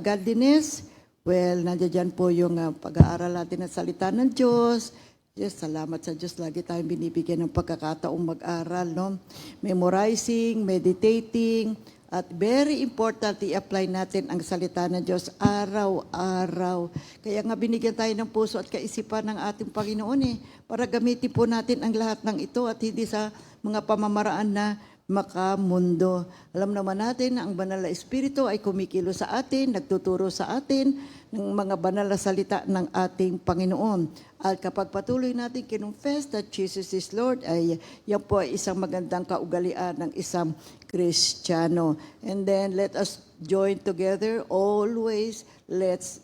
godliness? Well, nandiyan po yung pag-aaral natin ng salita ng Diyos. Yes, salamat sa Diyos. Lagi tayong binibigyan ng pagkakataong mag-aral. No? Memorizing, meditating, at very important, i-apply natin ang salita ng Diyos araw-araw. Kaya nga binigyan tayo ng puso at kaisipan ng ating Panginoon para gamitin po natin ang lahat ng ito at hindi sa mga pamamaraan na makamundo. Alam naman natin na ang banal na Espiritu ay kumikilo sa atin, nagtuturo sa atin ng mga banal na salita ng ating Panginoon. At kapag patuloy natin kinonfess that Jesus is Lord, ay yan po ay isang magandang kaugalian ng isang Kristiyano. And then let us join together always. Let's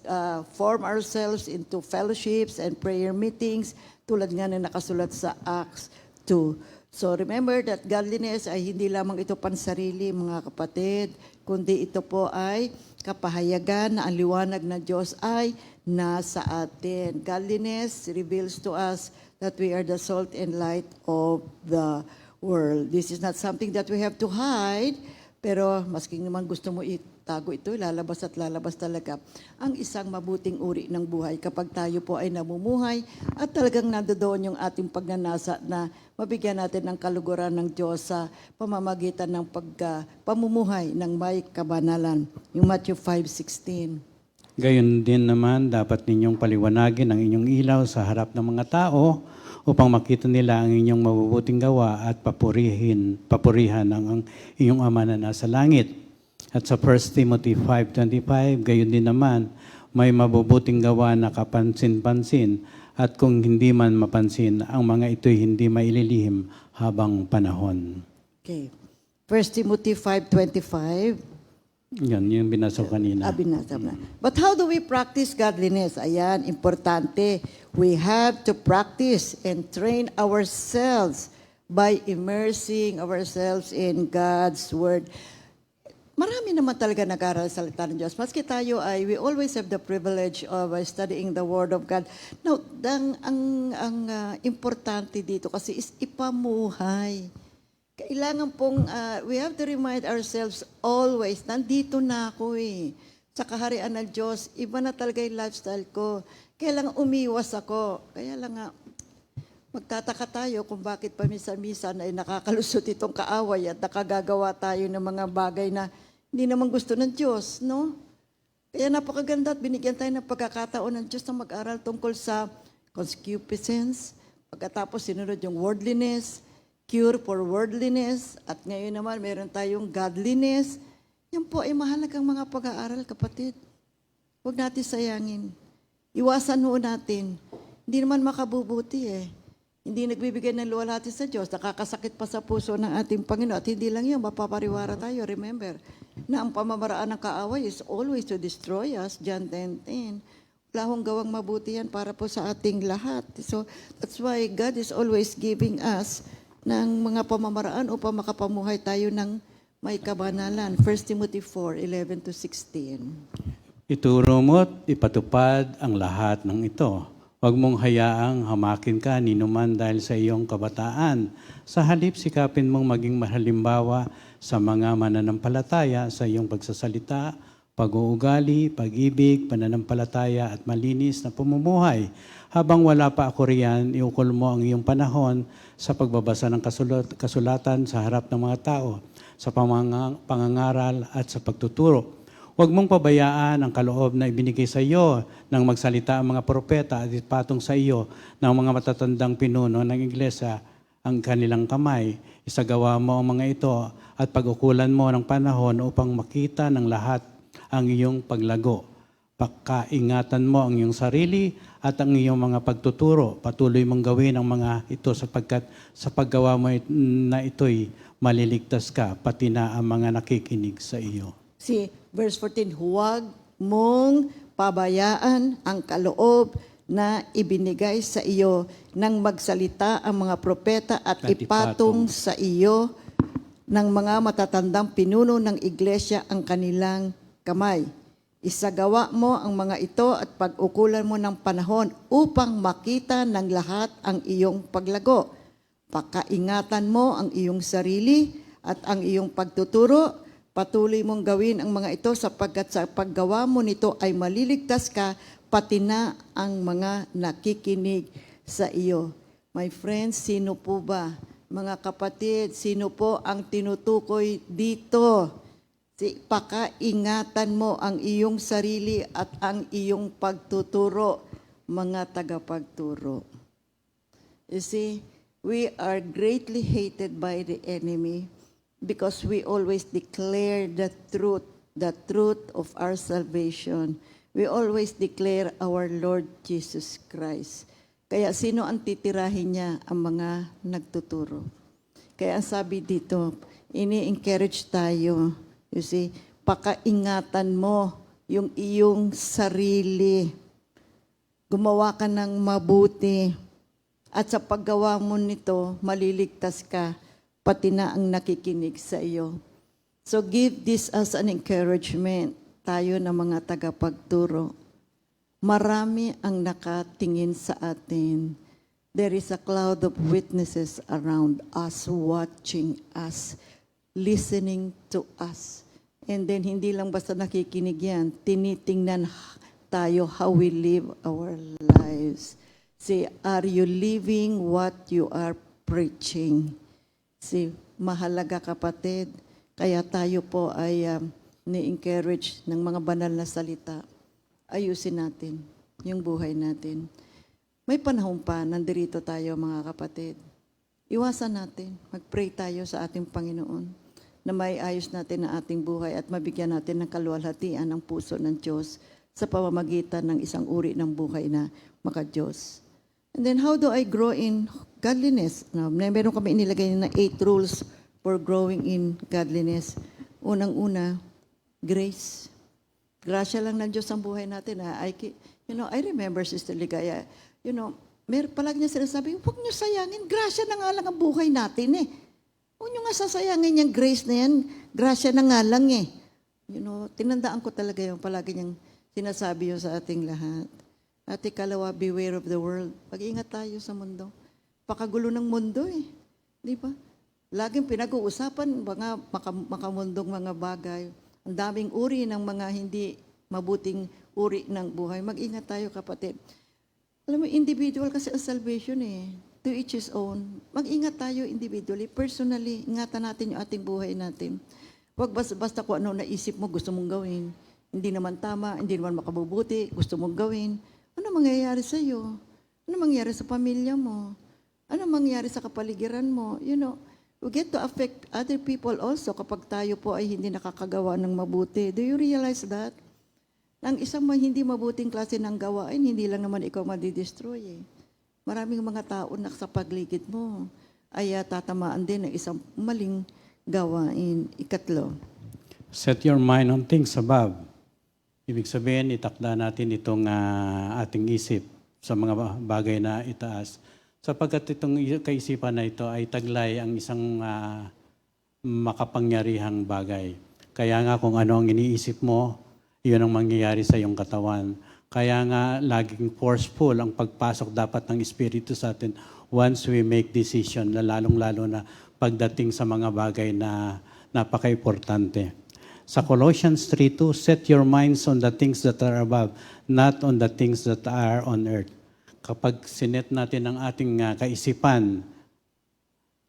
form ourselves into fellowships and prayer meetings tulad nga na nakasulat sa Acts 2. So remember that godliness ay hindi lamang ito pansarili, mga kapatid, kundi ito po ay kapahayagan na ang liwanag ng Diyos ay nasa atin. Godliness reveals to us that we are the salt and light of the world. This is not something that we have to hide, pero maski naman gusto mo tago ito, lalabas at lalabas talaga ang isang mabuting uri ng buhay kapag tayo po ay namumuhay at talagang nandoon yung ating pagnanasa na mabigyan natin ng kaluguran ng Diyos sa pamamagitan ng pamumuhay ng may kabanalan. Yung Matthew 5:16. Gayon din naman, dapat ninyong paliwanagin ang inyong ilaw sa harap ng mga tao upang makita nila ang inyong mabubuting gawa at papurihan ang inyong Ama na nasa langit. At sa 1 Timothy 5:25, gayon din naman, may mabubuting gawa na kapansin-pansin at kung hindi man mapansin, ang mga ito'y hindi maililihim habang panahon. Okay. 1 Timothy 5:25. Yan, yung binasa ko kanina. Binasa mo na. But how do we practice godliness? Ayan, importante. We have to practice and train ourselves by immersing ourselves in God's Word. Marami naman talaga nag-aaral sa salita ng Diyos. Maski tayo we always have the privilege of studying the Word of God. Now, ang importante dito kasi is ipamuhay. Kailangan pong, we have to remind ourselves always, nandito na ako sa kaharian ng Diyos, iba na talaga yung lifestyle ko. Kailangan umiwas ako. Kaya lang nga, magtataka tayo kung bakit paminsan-minsan ay nakakalusot itong kaaway at nakagagawa tayo ng mga bagay na hindi naman gusto ng Diyos, no? Kaya napakaganda at binigyan tayo ng pagkakataon ng Diyos na mag-aral tungkol sa concupiscence, pagkatapos sinunod yung worldliness, cure for worldliness, at ngayon naman meron tayong godliness. Yan po ay mahalagang mga pag-aaral, kapatid. Huwag natin sayangin. Iwasan ho natin. Hindi naman makabubuti Hindi nagbibigay ng luwalhati sa Diyos. Nakakasakit pa sa puso ng ating Panginoon. At hindi lang yun, mapapariwara tayo. Remember, na ang pamamaraan ng kaaway is always to destroy us. John 10:10. Wala hong gawang mabuti yan para po sa ating lahat. So, that's why God is always giving us ng mga pamamaraan upang makapamuhay tayo ng may kabanalan. 1 Timothy 4:11-16. Ituro mo't ipatupad ang lahat ng ito. Huwag mong hayaang hamakin ka ninuman dahil sa iyong kabataan. Sa halip, sikapin mong maging mahalimbawa sa mga mananampalataya sa iyong pagsasalita, pag-uugali, pag-ibig, pananampalataya at malinis na pamumuhay. Habang wala pa ako riyan, iukol mo ang iyong panahon sa pagbabasa ng kasulatan sa harap ng mga tao, sa pangangaral at sa pagtuturo. Huwag mong pabayaan ang kaloob na ibinigay sa iyo ng magsalita ang mga propeta at ipatong sa iyo ng mga matatandang pinuno ng iglesia ang kanilang kamay. Isagawa mo ang mga ito at pag-ukulan mo ng panahon upang makita ng lahat ang iyong paglago. Pagkaingatan mo ang iyong sarili at ang iyong mga pagtuturo. Patuloy mong gawin ang mga ito sapagkat sa paggawa mo na ito'y maliligtas ka, pati na ang mga nakikinig sa iyo. See, verse 14, huwag mong pabayaan ang kaloob na ibinigay sa iyo nang magsalita ang mga propeta at ipatong sa iyo ng mga matatandang pinuno ng iglesia ang kanilang kamay. Isagawa mo ang mga ito at pag-ukulan mo ng panahon upang makita ng lahat ang iyong paglago. Pakaingatan mo ang iyong sarili at ang iyong pagtuturo. Patuloy mong gawin ang mga ito sapagkat sa paggawa mo nito ay maliligtas ka, pati na ang mga nakikinig sa iyo. My friends, sino po ba? Mga kapatid, sino po ang tinutukoy dito? Pakaingatan mo ang iyong sarili at ang iyong pagtuturo, mga tagapagturo. You see, we are greatly hated by the enemy because we always declare the truth of our salvation. We always declare our Lord Jesus Christ. Kaya sino ang titirahin niya? Ang mga nagtuturo. Kaya ang sabi dito, ini-encourage tayo. You see, pakaingatan mo yung iyong sarili. Gumawa ka ng mabuti. At sa paggawa mo nito, maliligtas ka, pati na ang nakikinig sa iyo. So give this as an encouragement, tayo na mga tagapagturo. Marami ang nakatingin sa atin. There is a cloud of witnesses around us, watching us, listening to us. And then hindi lang basta nakikinig yan, tinitingnan tayo how we live our lives. See, are you living what you are preaching? See, mahalaga kapatid, kaya tayo po ay ni-encourage ng mga banal na salita. Ayusin natin yung buhay natin. May panahon pa, nandirito tayo mga kapatid. Iwasan natin, mag-pray tayo sa ating Panginoon na may ayos natin ang ating buhay at mabigyan natin ng kaluwalhatian ng puso ng Diyos sa pamamagitan ng isang uri ng buhay na maka-Diyos. And then how do I grow in godliness? Now, meron kami inilagay na 8 rules for growing in godliness. Unang-una, grace. Grasya lang ng Diyos ang buhay natin. I remember Sister Ligaya, palagi niya sinasabi, huwag niyo sayangin, grasya na nga lang ang buhay natin eh. Huwag niyo nga sasayangin yung grace na yan, grasya na nga lang eh. Tinandaan ko talaga yung palagi niyang sinasabi yun sa ating lahat. At ikalawa, beware of the world. Pag-ingat tayo sa mundo. Pakagulo ng mundo eh. Di ba? Laging pinag-uusapan, mga makamundong mga bagay. Ang daming uri ng mga hindi mabuting uri ng buhay. Mag-ingat tayo kapatid. Alam mo, individual kasi ang salvation eh. To each his own. Mag-ingat tayo individually, personally. Ingatan natin yung ating buhay natin. Huwag basta kung ano naisip mo, gusto mong gawin. Hindi naman tama, hindi naman makabubuti, gusto mong gawin. Ano mangyayari sa iyo? Ano mangyayari sa pamilya mo? Ano mangyayari sa kapaligiran mo? We get to affect other people also kapag tayo po ay hindi nakakagawa ng mabuti. Do you realize that? Ang isang hindi mabuting klase ng gawain, hindi lang naman ikaw madidestroy eh. Maraming mga tao na sa paligid mo ay tatamaan din ng isang maling gawain. Ikatlo. Set your mind on things above. Ibig sabihin, itakda natin itong ating isip sa mga bagay na itaas. Sapagkat itong kaisipan na ito ay taglay ang isang makapangyarihang bagay. Kaya nga kung ano ang iniisip mo, iyon ang mangyayari sa iyong katawan. Kaya nga laging forceful ang pagpasok dapat ng Espiritu sa atin once we make decision, lalong-lalo na pagdating sa mga bagay na napaka-importante. Sa Colossians 3:2, set your minds on the things that are above, not on the things that are on earth. Kapag sinet natin ang ating kaisipan,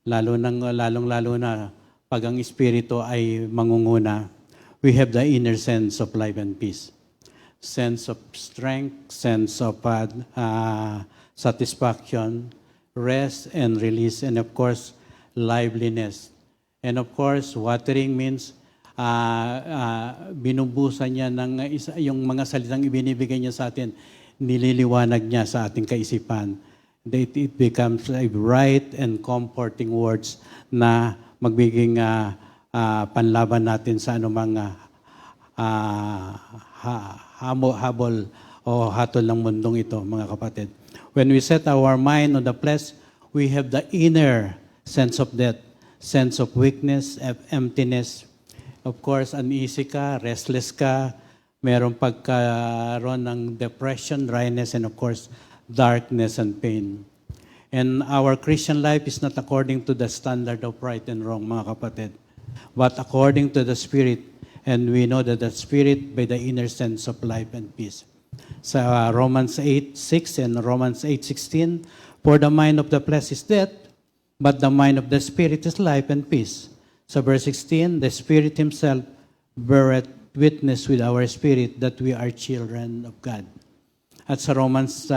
lalong-lalo na pag ang Espiritu ay mangunguna, we have the inner sense of life and peace. Sense of strength, sense of satisfaction, rest and release, and of course, liveliness. And of course, watering means binubusan niya ng yung mga salitang ibinibigay niya sa atin, nililiwanag niya sa ating kaisipan. It becomes a bright and comforting words na magbiging panlaban natin sa anumang habol o hatol ng mundong ito, mga kapatid. When we set our mind on the flesh, we have the inner sense of death, sense of weakness, emptiness. Of course, uneasy ka, restless ka, merong pagkaroon ng depression, dryness, and of course, darkness and pain. And our Christian life is not according to the standard of right and wrong, mga kapatid, but according to the Spirit. And we know that the Spirit by the inner sense of life and peace. Sa Romans 8:6 and Romans 8:16, for the mind of the flesh is death, but the mind of the Spirit is life and peace. Sa verse 16, the Spirit Himself beareth witness with our spirit that we are children of God. At sa Romans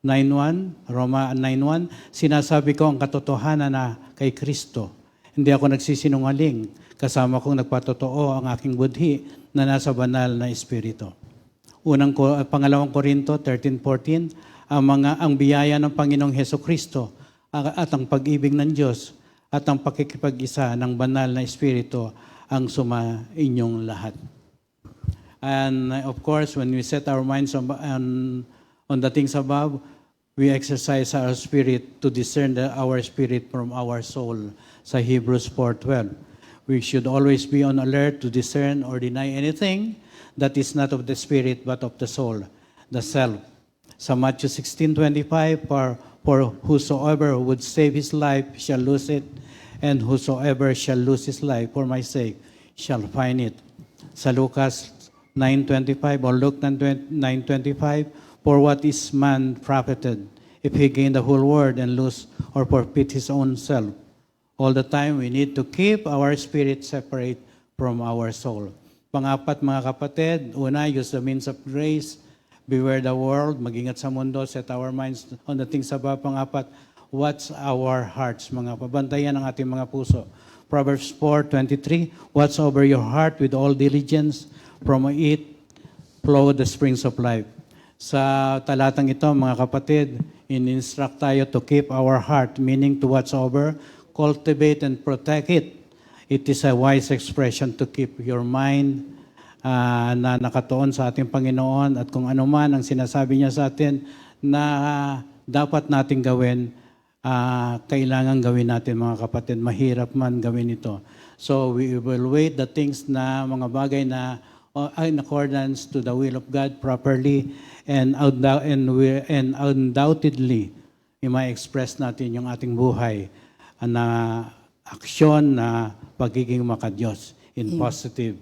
9:1, sinasabi ko ang katotohanan na kay Kristo. Hindi ako nagsisinungaling. Kasama kong nagpatotoo ang aking budhi na nasa banal na Espiritu. Pangalawang Korinto 13:14, ang biyaya ng Panginoong Hesukristo at ang pag-ibig ng Diyos at ang pakikipag-isa ng banal na Espiritu ang sumainyong lahat. And of course, when we set our minds on the things above, we exercise our spirit to discern our spirit from our soul. Sa Hebrews 4:12. We should always be on alert to discern or deny anything that is not of the spirit but of the soul, the self. Sa Matthew 16:25, for whosoever would save his life shall lose it, and whosoever shall lose his life for my sake shall find it. Sa Lucas 9:25 or Luke 9:25, for what is man profited if he gain the whole world and lose or forfeit his own self? All the time, we need to keep our spirit separate from our soul. Pang-apat, mga kapatid, una, use the means of grace. Beware the world, mag-ingat sa mundo, set our minds on the things above. Pang-apat, watch our hearts, mga pabantayan ng ating mga puso. Proverbs 4:23, watch over your heart with all diligence, from it flow the springs of life. Sa talatang ito, mga kapatid, in-instruct tayo to keep our heart, meaning to watch over, cultivate and protect it. It is a wise expression to keep your mind na nakatuon sa ating Panginoon, at kung ano man ang sinasabi niya sa atin na dapat nating gawin, kailangan gawin natin, mga kapatid. Mahirap man gawin ito. So we will weigh the things na mga bagay na in accordance to the will of God properly, and undoubtedly, i-express natin yung ating buhay na aksyon na pagiging makadiyos in positive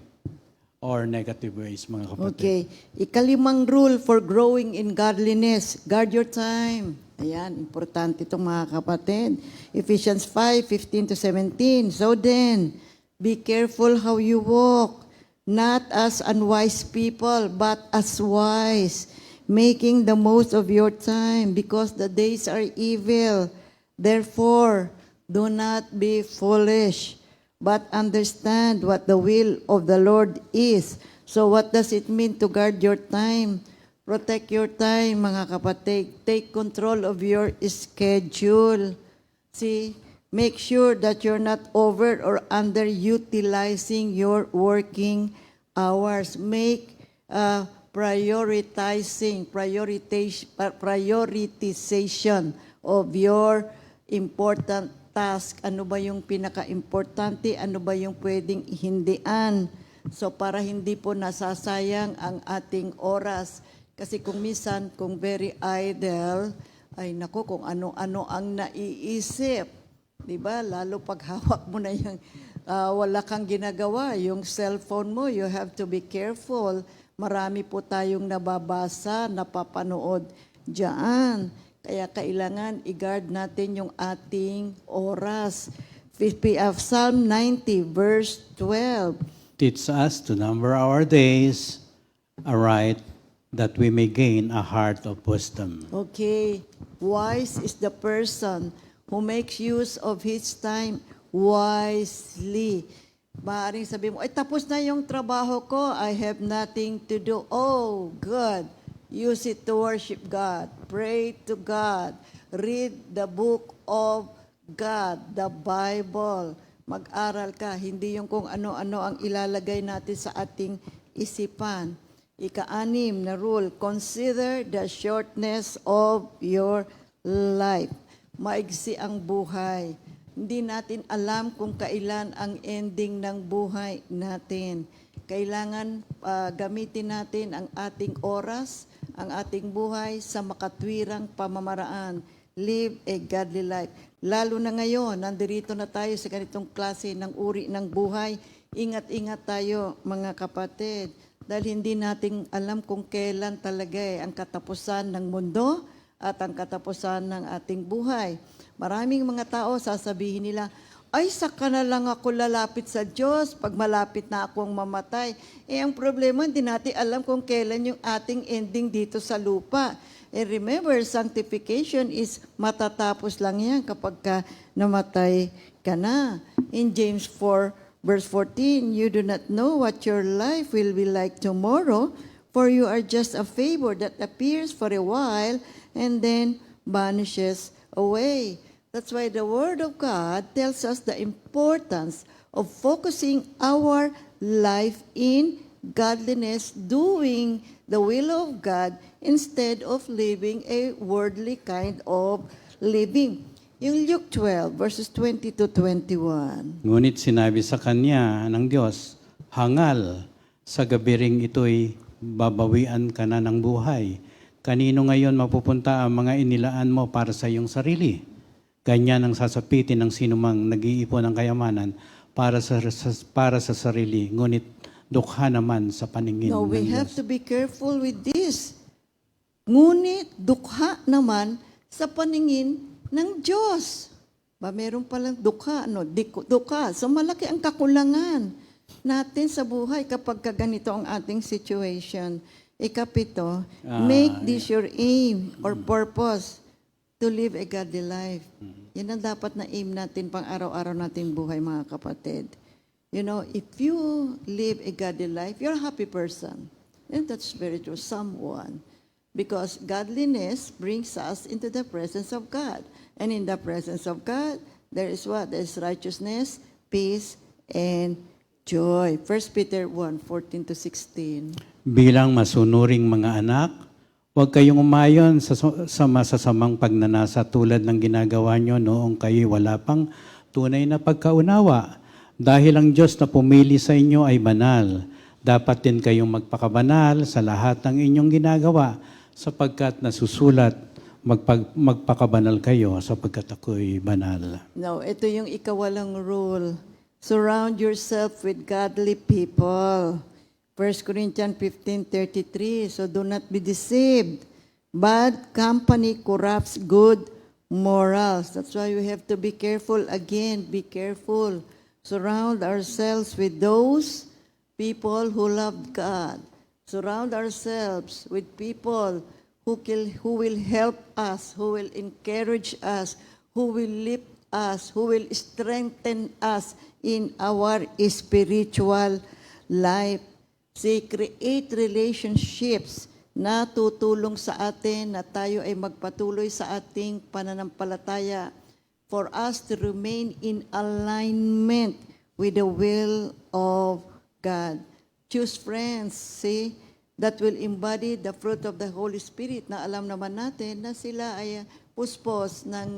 or negative ways, mga kapatid. Okay. Ikalimang rule for growing in godliness, guard your time. Ayan, importante itong mga kapatid. Ephesians 5:15-17. So then, be careful how you walk, not as unwise people, but as wise, making the most of your time, because the days are evil. Therefore, do not be foolish, but understand what the will of the Lord is. So what does it mean to guard your time? Protect your time, mga kapatid. Take control of your schedule. See, make sure that you're not over or underutilizing your working hours. Make prioritization of your important task. Ano ba yung pinaka-importante? Ano ba yung pwedeng hindian? So para hindi po nasasayang ang ating oras. Kasi kung minsan, kung very idle, ay nako, kung ano-ano ang naiisip. Diba? Lalo pag hawak mo na yung wala kang ginagawa, yung cellphone mo, you have to be careful. Marami po tayong nababasa, napapanood diyan. Kaya kailangan i-guard natin yung ating oras. Psalm 90 verse 12. Teach us to number our days aright, that we may gain a heart of wisdom. Okay. Wise is the person who makes use of his time wisely. Maaaring sabi mo, ay tapos na yung trabaho ko, I have nothing to do. Oh, good. Use it to worship God. Pray to God. Read the book of God, the Bible. Mag-aral ka. Hindi yung kung ano-ano ang ilalagay natin sa ating isipan. Ika-anim na rule, consider the shortness of your life. Maigsi ang buhay. Hindi natin alam kung kailan ang ending ng buhay natin. Kailangan gamitin natin ang ating oras, ang ating buhay sa makatwirang pamamaraan. Live a godly life. Lalo na ngayon, nandirito na tayo sa ganitong klase ng uri ng buhay. Ingat-ingat tayo, mga kapatid. Dahil hindi natin alam kung kailan talaga ang katapusan ng mundo at ang katapusan ng ating buhay. Maraming mga tao sasabihin nila, ay saka na lang ako lalapit sa Diyos pag malapit na akong mamatay. Ang problema, hindi natin alam kung kailan yung ating ending dito sa lupa. And remember, sanctification is matatapos lang yan kapag namatay ka na. In James 4, Verse 14, you do not know what your life will be like tomorrow, for you are just a vapor that appears for a while and then vanishes away. That's why the Word of God tells us the importance of focusing our life in godliness, doing the will of God instead of living a worldly kind of living. Yung Luke 12, verses 20-21. Ngunit sinabi sa kanya ng Diyos, hangal, sa gabiring ito'y babawian ka na ng buhay. Kanino ngayon mapupunta ang mga inilaan mo para sa iyong sarili? Ganyan ang sasapitin ng sinumang nag-iipon ng kayamanan para sa sarili, ngunit dukha naman sa paningin No, we ng have Diyos. to be careful with this. Ngunit dukha naman sa paningin ng Diyos. Ba, meron palang dukha, no? Dukha. So malaki ang kakulangan natin sa buhay kapag ganito ang ating situation. Ikapito, make this your aim or purpose to live a godly life. Yan ang dapat na aim natin pang araw-araw nating buhay, mga kapatid. You know, if you live a godly life, you're a happy person. And that's very true, someone. Because godliness brings us into the presence of God. And in the presence of God, there is what? There is righteousness, peace, and joy. 1 Peter 1:14-16. Bilang masunuring mga anak, huwag kayong umayon sa masasamang pagnanasa tulad ng ginagawa nyo noong kayo wala pang tunay na pagkaunawa. Dahil ang Diyos na pumili sa inyo ay banal, dapat din kayong magpakabanal sa lahat ng inyong ginagawa sapagkat nasusulat, magpakabanal kayo sapagkat ako'y banal. Now, ito yung ikawalang rule. Surround yourself with godly people. 1 Corinthians 15:33. So do not be deceived. Bad company corrupts good morals. That's why we have to be careful. Again, be careful. Surround ourselves with those people who love God. Surround ourselves with people who will help us, who will encourage us, who will lift us, who will strengthen us in our spiritual life. See, create relationships na tutulong sa atin na tayo ay magpatuloy sa ating pananampalataya for us to remain in alignment with the will of God. Choose friends, see, that will embody the fruit of the Holy Spirit na alam naman natin na sila ay puspos ng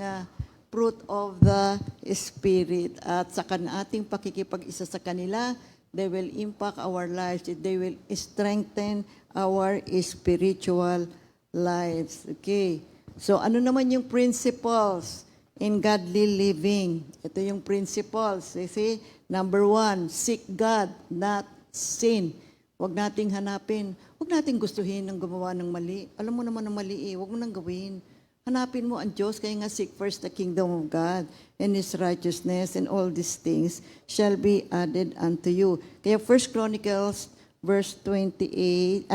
fruit of the Spirit. At sa ating pakikipag-isa sa kanila, they will impact our lives. They will strengthen our spiritual lives. Okay. So ano naman yung principles in godly living? Ito yung principles. You see? Number 1, seek God, not sin. Huwag nating hanapin. Huwag nating gustuhin ng gumawa ng mali. Alam mo naman ang mali huwag mo nang gawin. Hanapin mo ang Diyos, kaya nga seek first the kingdom of God and His righteousness, and all these things shall be added unto you. Kaya 1 Chronicles 28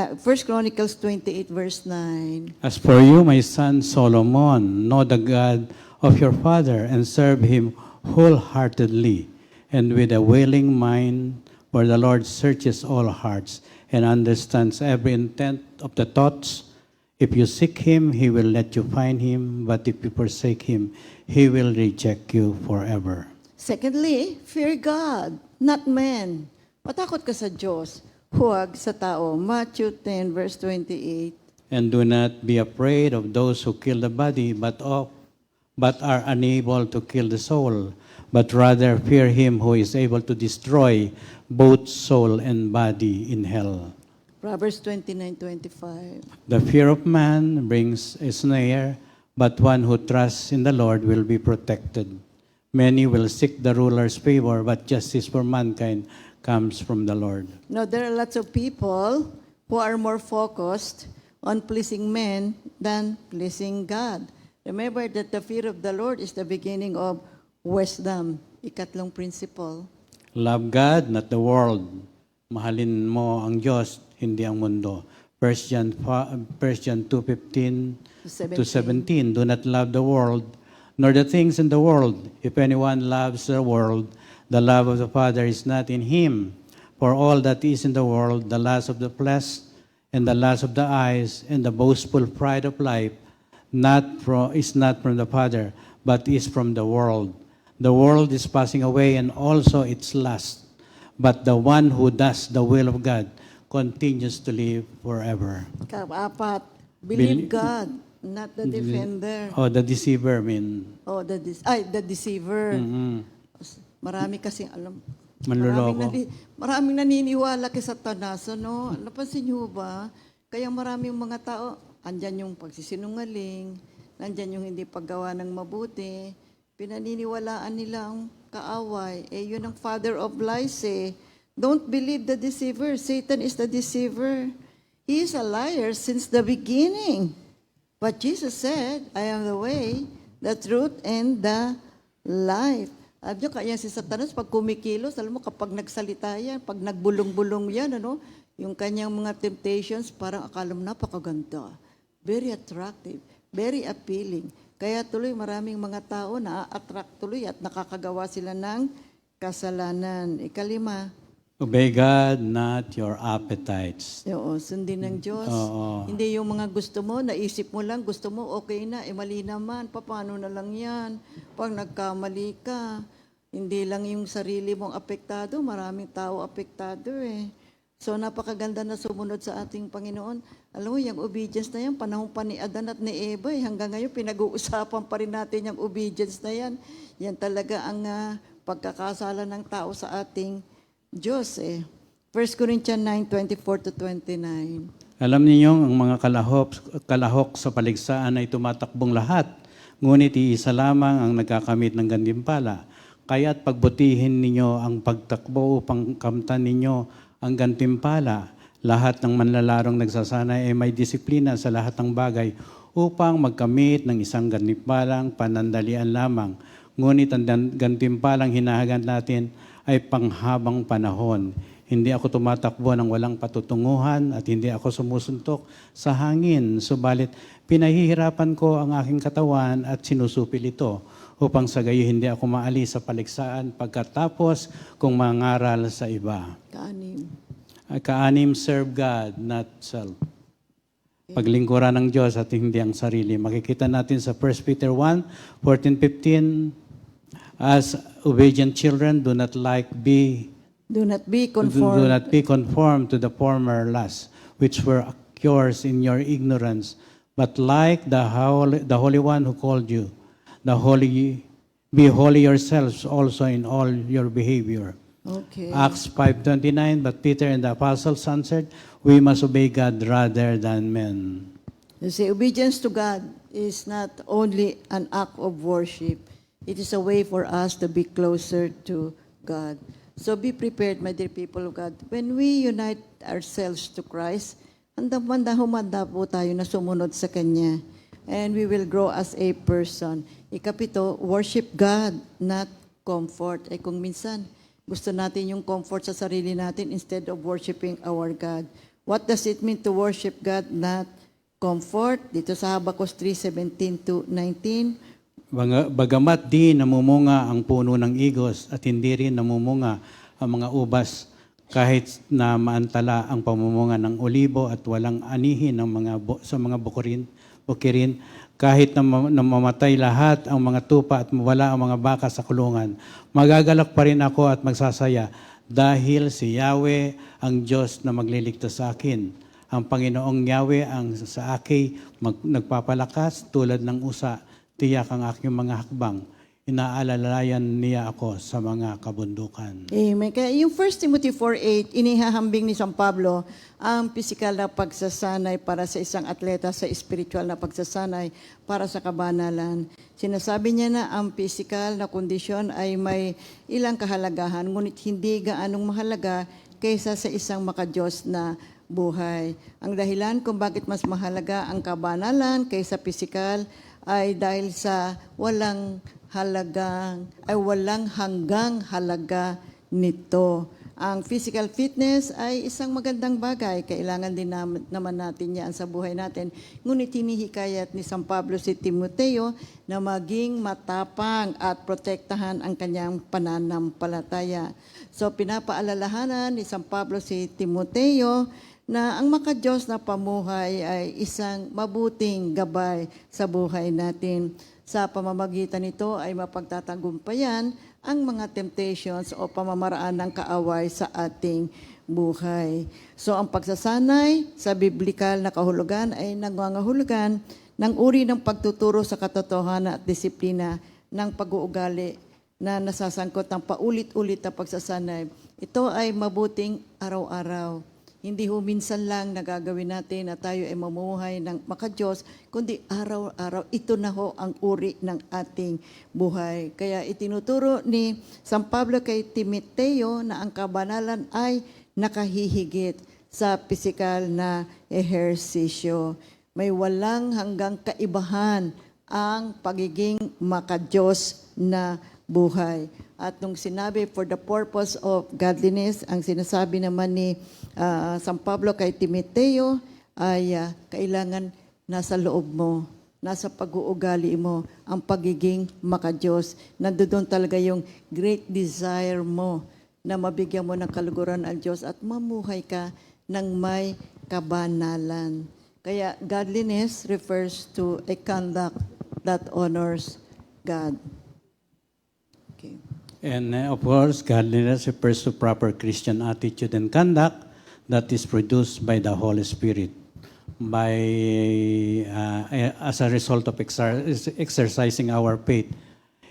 verse 9. As for you, my son Solomon, know the God of your father and serve him wholeheartedly and with a willing mind, for the Lord searches all hearts and understands every intent of the thoughts. If you seek him, he will let you find him, but if you forsake him, he will reject you forever. Secondly, fear God, not man. Matakot ka sa Diyos, huwag sa tao. Matthew 10 verse 28. And do not be afraid of those who kill the body, but are unable to kill the soul, but rather fear him who is able to destroy both soul and body in hell. Proverbs 29:25. The fear of man brings a snare, but one who trusts in the Lord will be protected. Many will seek the ruler's favor, but justice for mankind comes from the Lord. Now, there are lots of people who are more focused on pleasing men than pleasing God. Remember that the fear of the Lord is the beginning of wisdom. Ikatlong principle. Love God, not the world. Mahalin mo ang Diyos, hindi ang mundo. 1 John 2:15 to 17. Do not love the world, nor the things in the world. If anyone loves the world, the love of the Father is not in him. For all that is in the world, the lust of the flesh, and the lust of the eyes, and the boastful pride of life, is not from the Father, but is from the world. The world is passing away, and also its lust. But the one who does the will of God continues to live forever. Apat, believe God, not the defender. Oh, the deceiver, Oh, the deceiver. Mm-hmm. Marami kasi alam. Manloloko. Maraming naniniwala kay Satanas, no? Napansin niyo ba? Kaya maraming mga tao, andyan yung pagsisinungaling, nandyan yung hindi paggawa ng mabuti, pinaniniwalaan nila ang kaaway. Yun ang father of lies eh. Don't believe the deceiver. Satan is the deceiver. He is a liar since the beginning. But Jesus said, I am the way, the truth, and the life. Alam nyo, kaya si Satanas, pag kumikilos, alam mo, kapag nagsalita yan, pag nagbulong-bulong yan, yung kanyang mga temptations, parang akala mo napakaganda. Very attractive, very appealing. Kaya tuloy maraming mga tao na-attract tuloy at nakakagawa sila ng kasalanan. Ikalima, Obey God, not your appetites. oo, sundin ng Diyos. Oo. Hindi yung mga gusto mo, naisip mo lang, gusto mo, okay na, mali naman, paano na lang yan? Pag nagkamali ka, hindi lang yung sarili mong apektado, maraming tao apektado eh. So napakaganda na sumunod sa ating Panginoon. Alam mo, yung obedience na yan, panahon pa ni Adan at ni Eva, hanggang ngayon pinag-uusapan pa rin natin yung obedience na yan. Yan talaga ang pagkakasala ng tao sa ating Diyos eh. 1 Corinthians 9:24-29. Alam niyo ang mga kalahok sa paligsaan ay tumatakbong lahat, ngunit iisa lamang ang nagkakamit ng gantimpala. Kaya't pagbutihin ninyo ang pagtakbo upang kamtan ninyo ang gantimpala. Lahat ng manlalarong nagsasanay ay may disiplina sa lahat ng bagay upang magkamit ng isang gantimpalang panandalian lamang. Ngunit ang gantimpalang hinahangad natin ay panghabang panahon. Hindi ako tumatakbo ng walang patutunguhan at hindi ako sumusuntok sa hangin. Subalit, pinahihirapan ko ang aking katawan at sinusupil ito upang sa gayo hindi ako maalis sa paliksaan pagkatapos kong mangaral sa iba. Kaanim, serve God, not self. Paglingkuran ng Diyos at hindi ang sarili. Makikita natin sa 1 Peter 1:14-15, as obedient children, do not be conformed to the former lusts, which were yours in your ignorance, but like the Holy One who called you, be holy yourselves also in all your behavior. Okay. Acts 5:29, but Peter and the apostles answered, we must obey God rather than men. You see, obedience to God is not only an act of worship. It is a way for us to be closer to God. So be prepared, my dear people of God. When we unite ourselves to Christ, humanda po tayo na sumunod sa Kanya. And we will grow as a person. Ikapito, worship God, not comfort. Kung minsan, gusto natin yung comfort sa sarili natin instead of worshiping our God. What does it mean to worship God, not comfort? Dito sa Habakkuk 3:17-19, Bagamat di namumunga ang puno ng igos at hindi rin namumunga ang mga ubas, kahit na maantala ang pamumunga ng olibo at walang anihin sa mga bukirin, kahit na namamatay lahat ang mga tupa at wala ang mga baka sa kulungan, magagalak pa rin ako at magsasaya dahil si Yahweh ang Diyos na magliligtas sa akin. Ang Panginoong Yahweh ang sa akin nagpapalakas tulad ng usa. Tiyak ang aking mga hakbang. Inaalalayan niya ako sa mga kabundukan. Amen. Kaya yung 1 Timothy 4:8, inihahambing ni San Pablo ang pisikal na pagsasanay para sa isang atleta sa spiritual na pagsasanay para sa kabanalan. Sinasabi niya na ang pisikal na kondisyon ay may ilang kahalagahan, ngunit hindi gaanong mahalaga kaysa sa isang makadiyos na buhay. Ang dahilan kung bakit mas mahalaga ang kabanalan kaysa pisikal ay dahil sa walang hanggang halaga nito. Ang physical fitness ay isang magandang bagay. Kailangan din naman natin yan sa buhay natin. Ngunit hinihikayat ni San Pablo si Timoteo na maging matapang at protektahan ang kanyang pananampalataya. So pinapaalalahanan ni San Pablo si Timoteo na ang makadiyos na pamuhay ay isang mabuting gabay sa buhay natin. Sa pamamagitan nito ay mapagtatagumpayan ang mga temptations o pamamaraan ng kaaway sa ating buhay. So ang pagsasanay sa biblikal na kahulugan ay nangangahulugan ng uri ng pagtuturo sa katotohanan at disiplina ng pag-uugali na nasasangkot ng paulit-ulit na pagsasanay. Ito ay mabuting araw-araw. Hindi ho minsan lang nagagawin natin na tayo ay mamuhay ng maka-Diyos, kundi araw-araw ito na ho ang uri ng ating buhay. Kaya itinuturo ni San Pablo kay Timoteo na ang kabanalan ay nakahihigit sa pisikal na ehersisyo. May walang hanggang kaibahan ang pagiging maka-Diyos na buhay. At nung sinabi, for the purpose of godliness, ang sinasabi naman ni San Pablo kay Timoteo ay kailangan nasa loob mo, nasa pag-uugali mo, ang pagiging maka-Diyos. Nandoon talaga yung great desire mo na mabigyan mo ng kaluguran ang Diyos at mamuhay ka ng may kabanalan. Kaya godliness refers to a conduct that honors God. Okay. And of course, godliness refers to proper Christian attitude and conduct that is produced by the Holy Spirit as a result of exercising our faith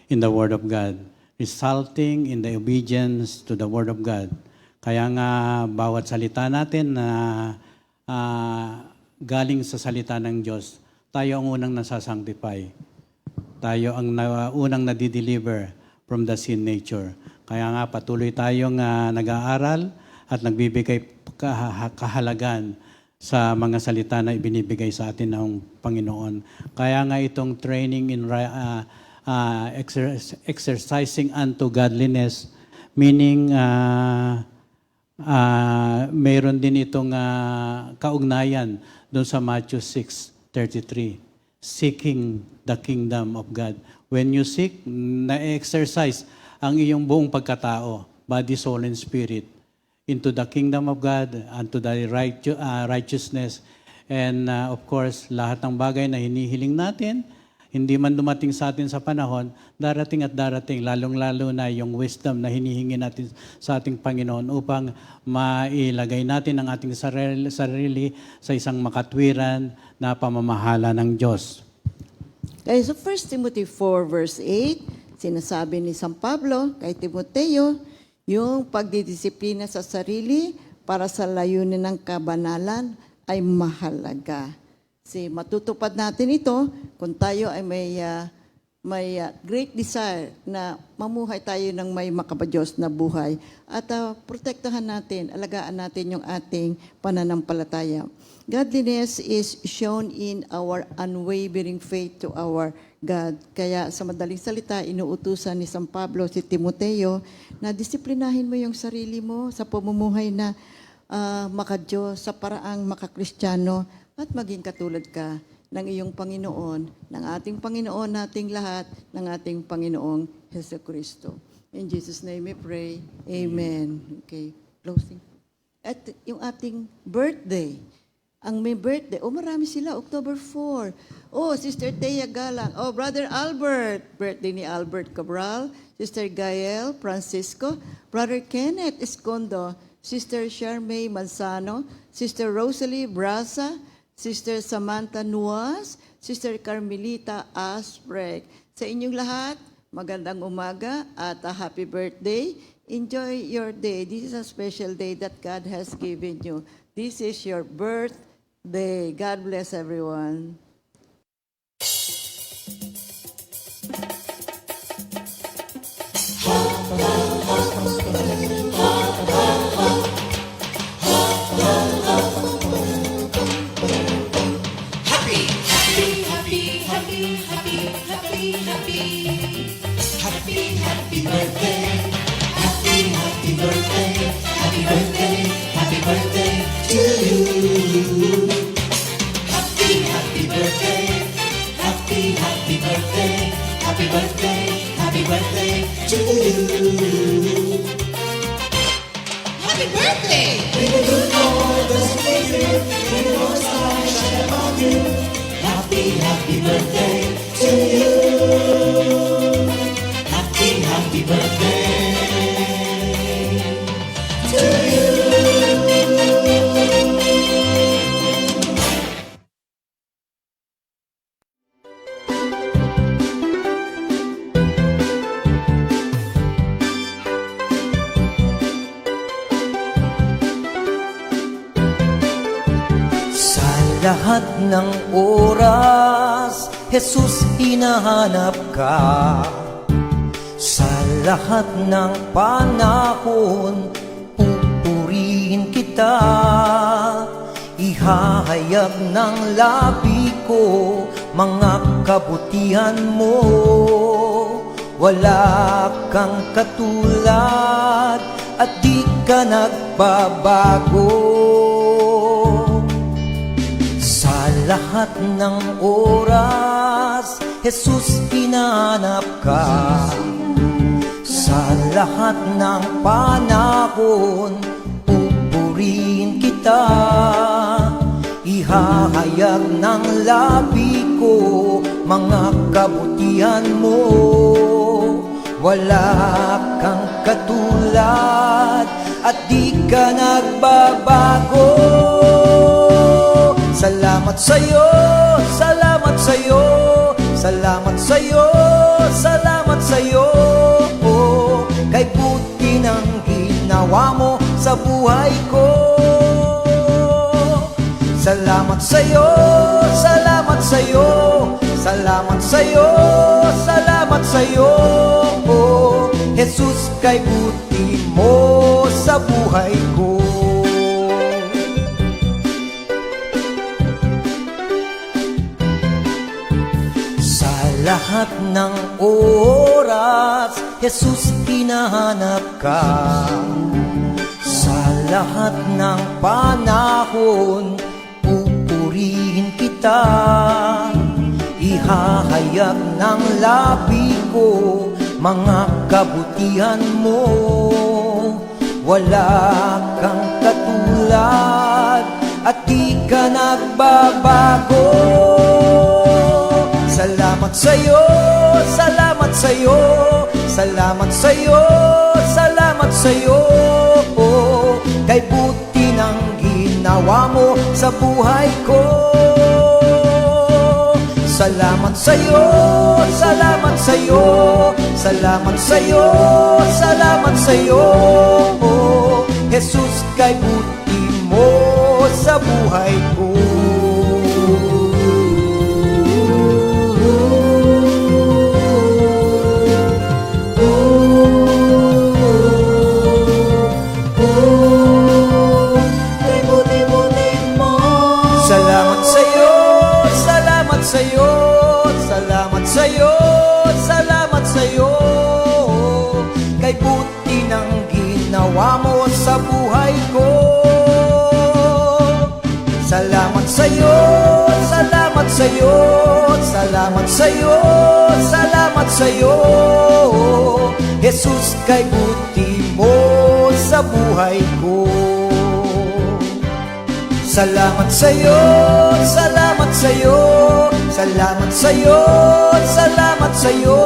in the Word of God, resulting in the obedience to the Word of God. Kaya nga, bawat salita natin na galing sa salita ng Diyos, tayo ang unang nasasanctify. Tayo ang unang nadideliver from the sin nature. Kaya nga patuloy tayong nag-aaral at nagbibigay kahalagan sa mga salita na ibinibigay sa atin ng Panginoon. Kaya nga itong training in exercising unto godliness, meaning mayroon din itong kaugnayan doon sa Matthew 6:33, seeking the kingdom of God. When you seek, na-exercise ang iyong buong pagkatao, body, soul, and spirit, into the kingdom of God, unto the righteousness. And of course, lahat ng bagay na hinihiling natin, hindi man dumating sa atin sa panahon, darating at darating, lalong-lalo na yung wisdom na hinihingi natin sa ating Panginoon upang mailagay natin ang ating sarili sa isang makatwiran na pamamahala ng Diyos. Kaya sa 1 Timothy 4 verse 8, sinasabi ni San Pablo kay Timoteo, yung pagdidisiplina sa sarili para sa layunin ng kabanalan ay mahalaga. Kasi matutupad natin ito kung tayo ay may great desire na mamuhay tayo ng may makabadiyos na buhay at protektahan natin, alagaan natin yung ating pananampalataya. Godliness is shown in our unwavering faith to our God. Kaya sa madaling salita, inuutusan ni San Pablo si Timoteo na disiplinahin mo yung sarili mo sa pamumuhay na maka-Diyos, sa paraang maka-Kristiyano at maging katulad ka ng iyong Panginoon, ng ating Panginoon, nating lahat, ng ating Panginoong Jesucristo. In Jesus' name we pray. Amen. Okay, closing. At yung ating birthday, ang may birthday, marami sila, October 4. Sister Thea Galang. Brother Albert, birthday ni Albert Cabral. Sister Gael Francisco. Brother Kenneth Escondo. Sister Charmaine Manzano. Sister Rosalie Brasa. Sister Samantha Nuas. Sister Carmelita Asprek. Sa inyong lahat, magandang umaga at a happy birthday. Enjoy your day. This is a special day that God has given you. This is your birthday. God bless everyone. lahat ng oras, Jesus, hinahanap ka. Sa lahat ng panahon, pupurihin kita. Ihahayag ng labi ko mga kabutihan mo. Wala kang katulad at di ka nagbabago. Sa lahat ng oras, Jesus, hinahanap ka. Sa lahat ng panahon, pupurihin kita. Ihahayag ng labi ko mga kabutihan mo. Wala kang katulad at di ka nagbabago. Salamat sa'yo, salamat sa'yo, salamat sa'yo, salamat sa'yo. Kay buti ng ginawa mo sa buhay ko. Salamat sa'yo, salamat sa'yo, salamat sa'yo, salamat sa'yo. Jesus, kay buti mo sa buhay ko. Sa lahat ng oras, Jesus, hinahanap ka. Sa lahat ng panahon, pupurihin kita. Ihahayag ng labi ko mga kabutihan mo. Wala kang katulad at di ka nagbabago. Salamat sa'yo, salamat sa'yo, salamat sa'yo, salamat sa'yo. Kay buti ng ginawa mo sa buhay ko. Salamat sa'yo, salamat sa'yo, salamat sa'yo, salamat sa'yo. Jesus, kay buti mo sa buhay ko. Salamat sa'yo, salamat sa'yo, salamat sa'yo, salamat sa'yo. Kay buti ng ginawa mo sa buhay ko. Salamat sa'yo, salamat sa'yo, salamat sa'yo, salamat sa'yo. Jesus, kay buti mo sa buhay ko. Salamat sa'yo, salamat sa'yo, salamat sa'yo, salamat sa'yo.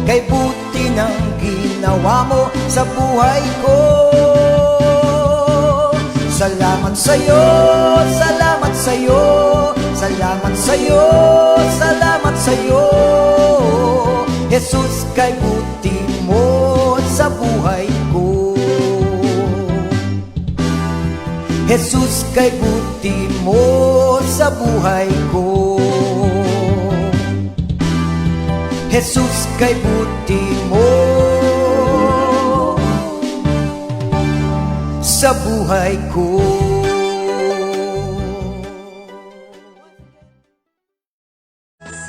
Kay buti ng ginawa mo sa buhay ko. Salamat sa'yo, salamat sa'yo, salamat sa'yo, salamat sa'yo. Jesus, kay buti mo sa buhay ko. Jesus, kay buti mo sa buhay ko. Jesus, kay buti mo sa buhay ko.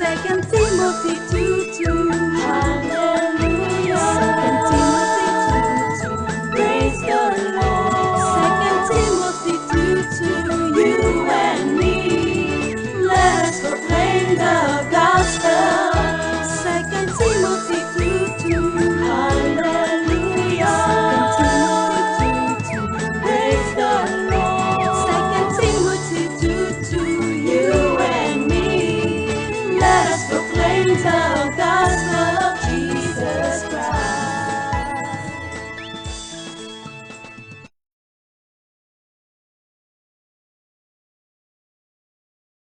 Second Timothy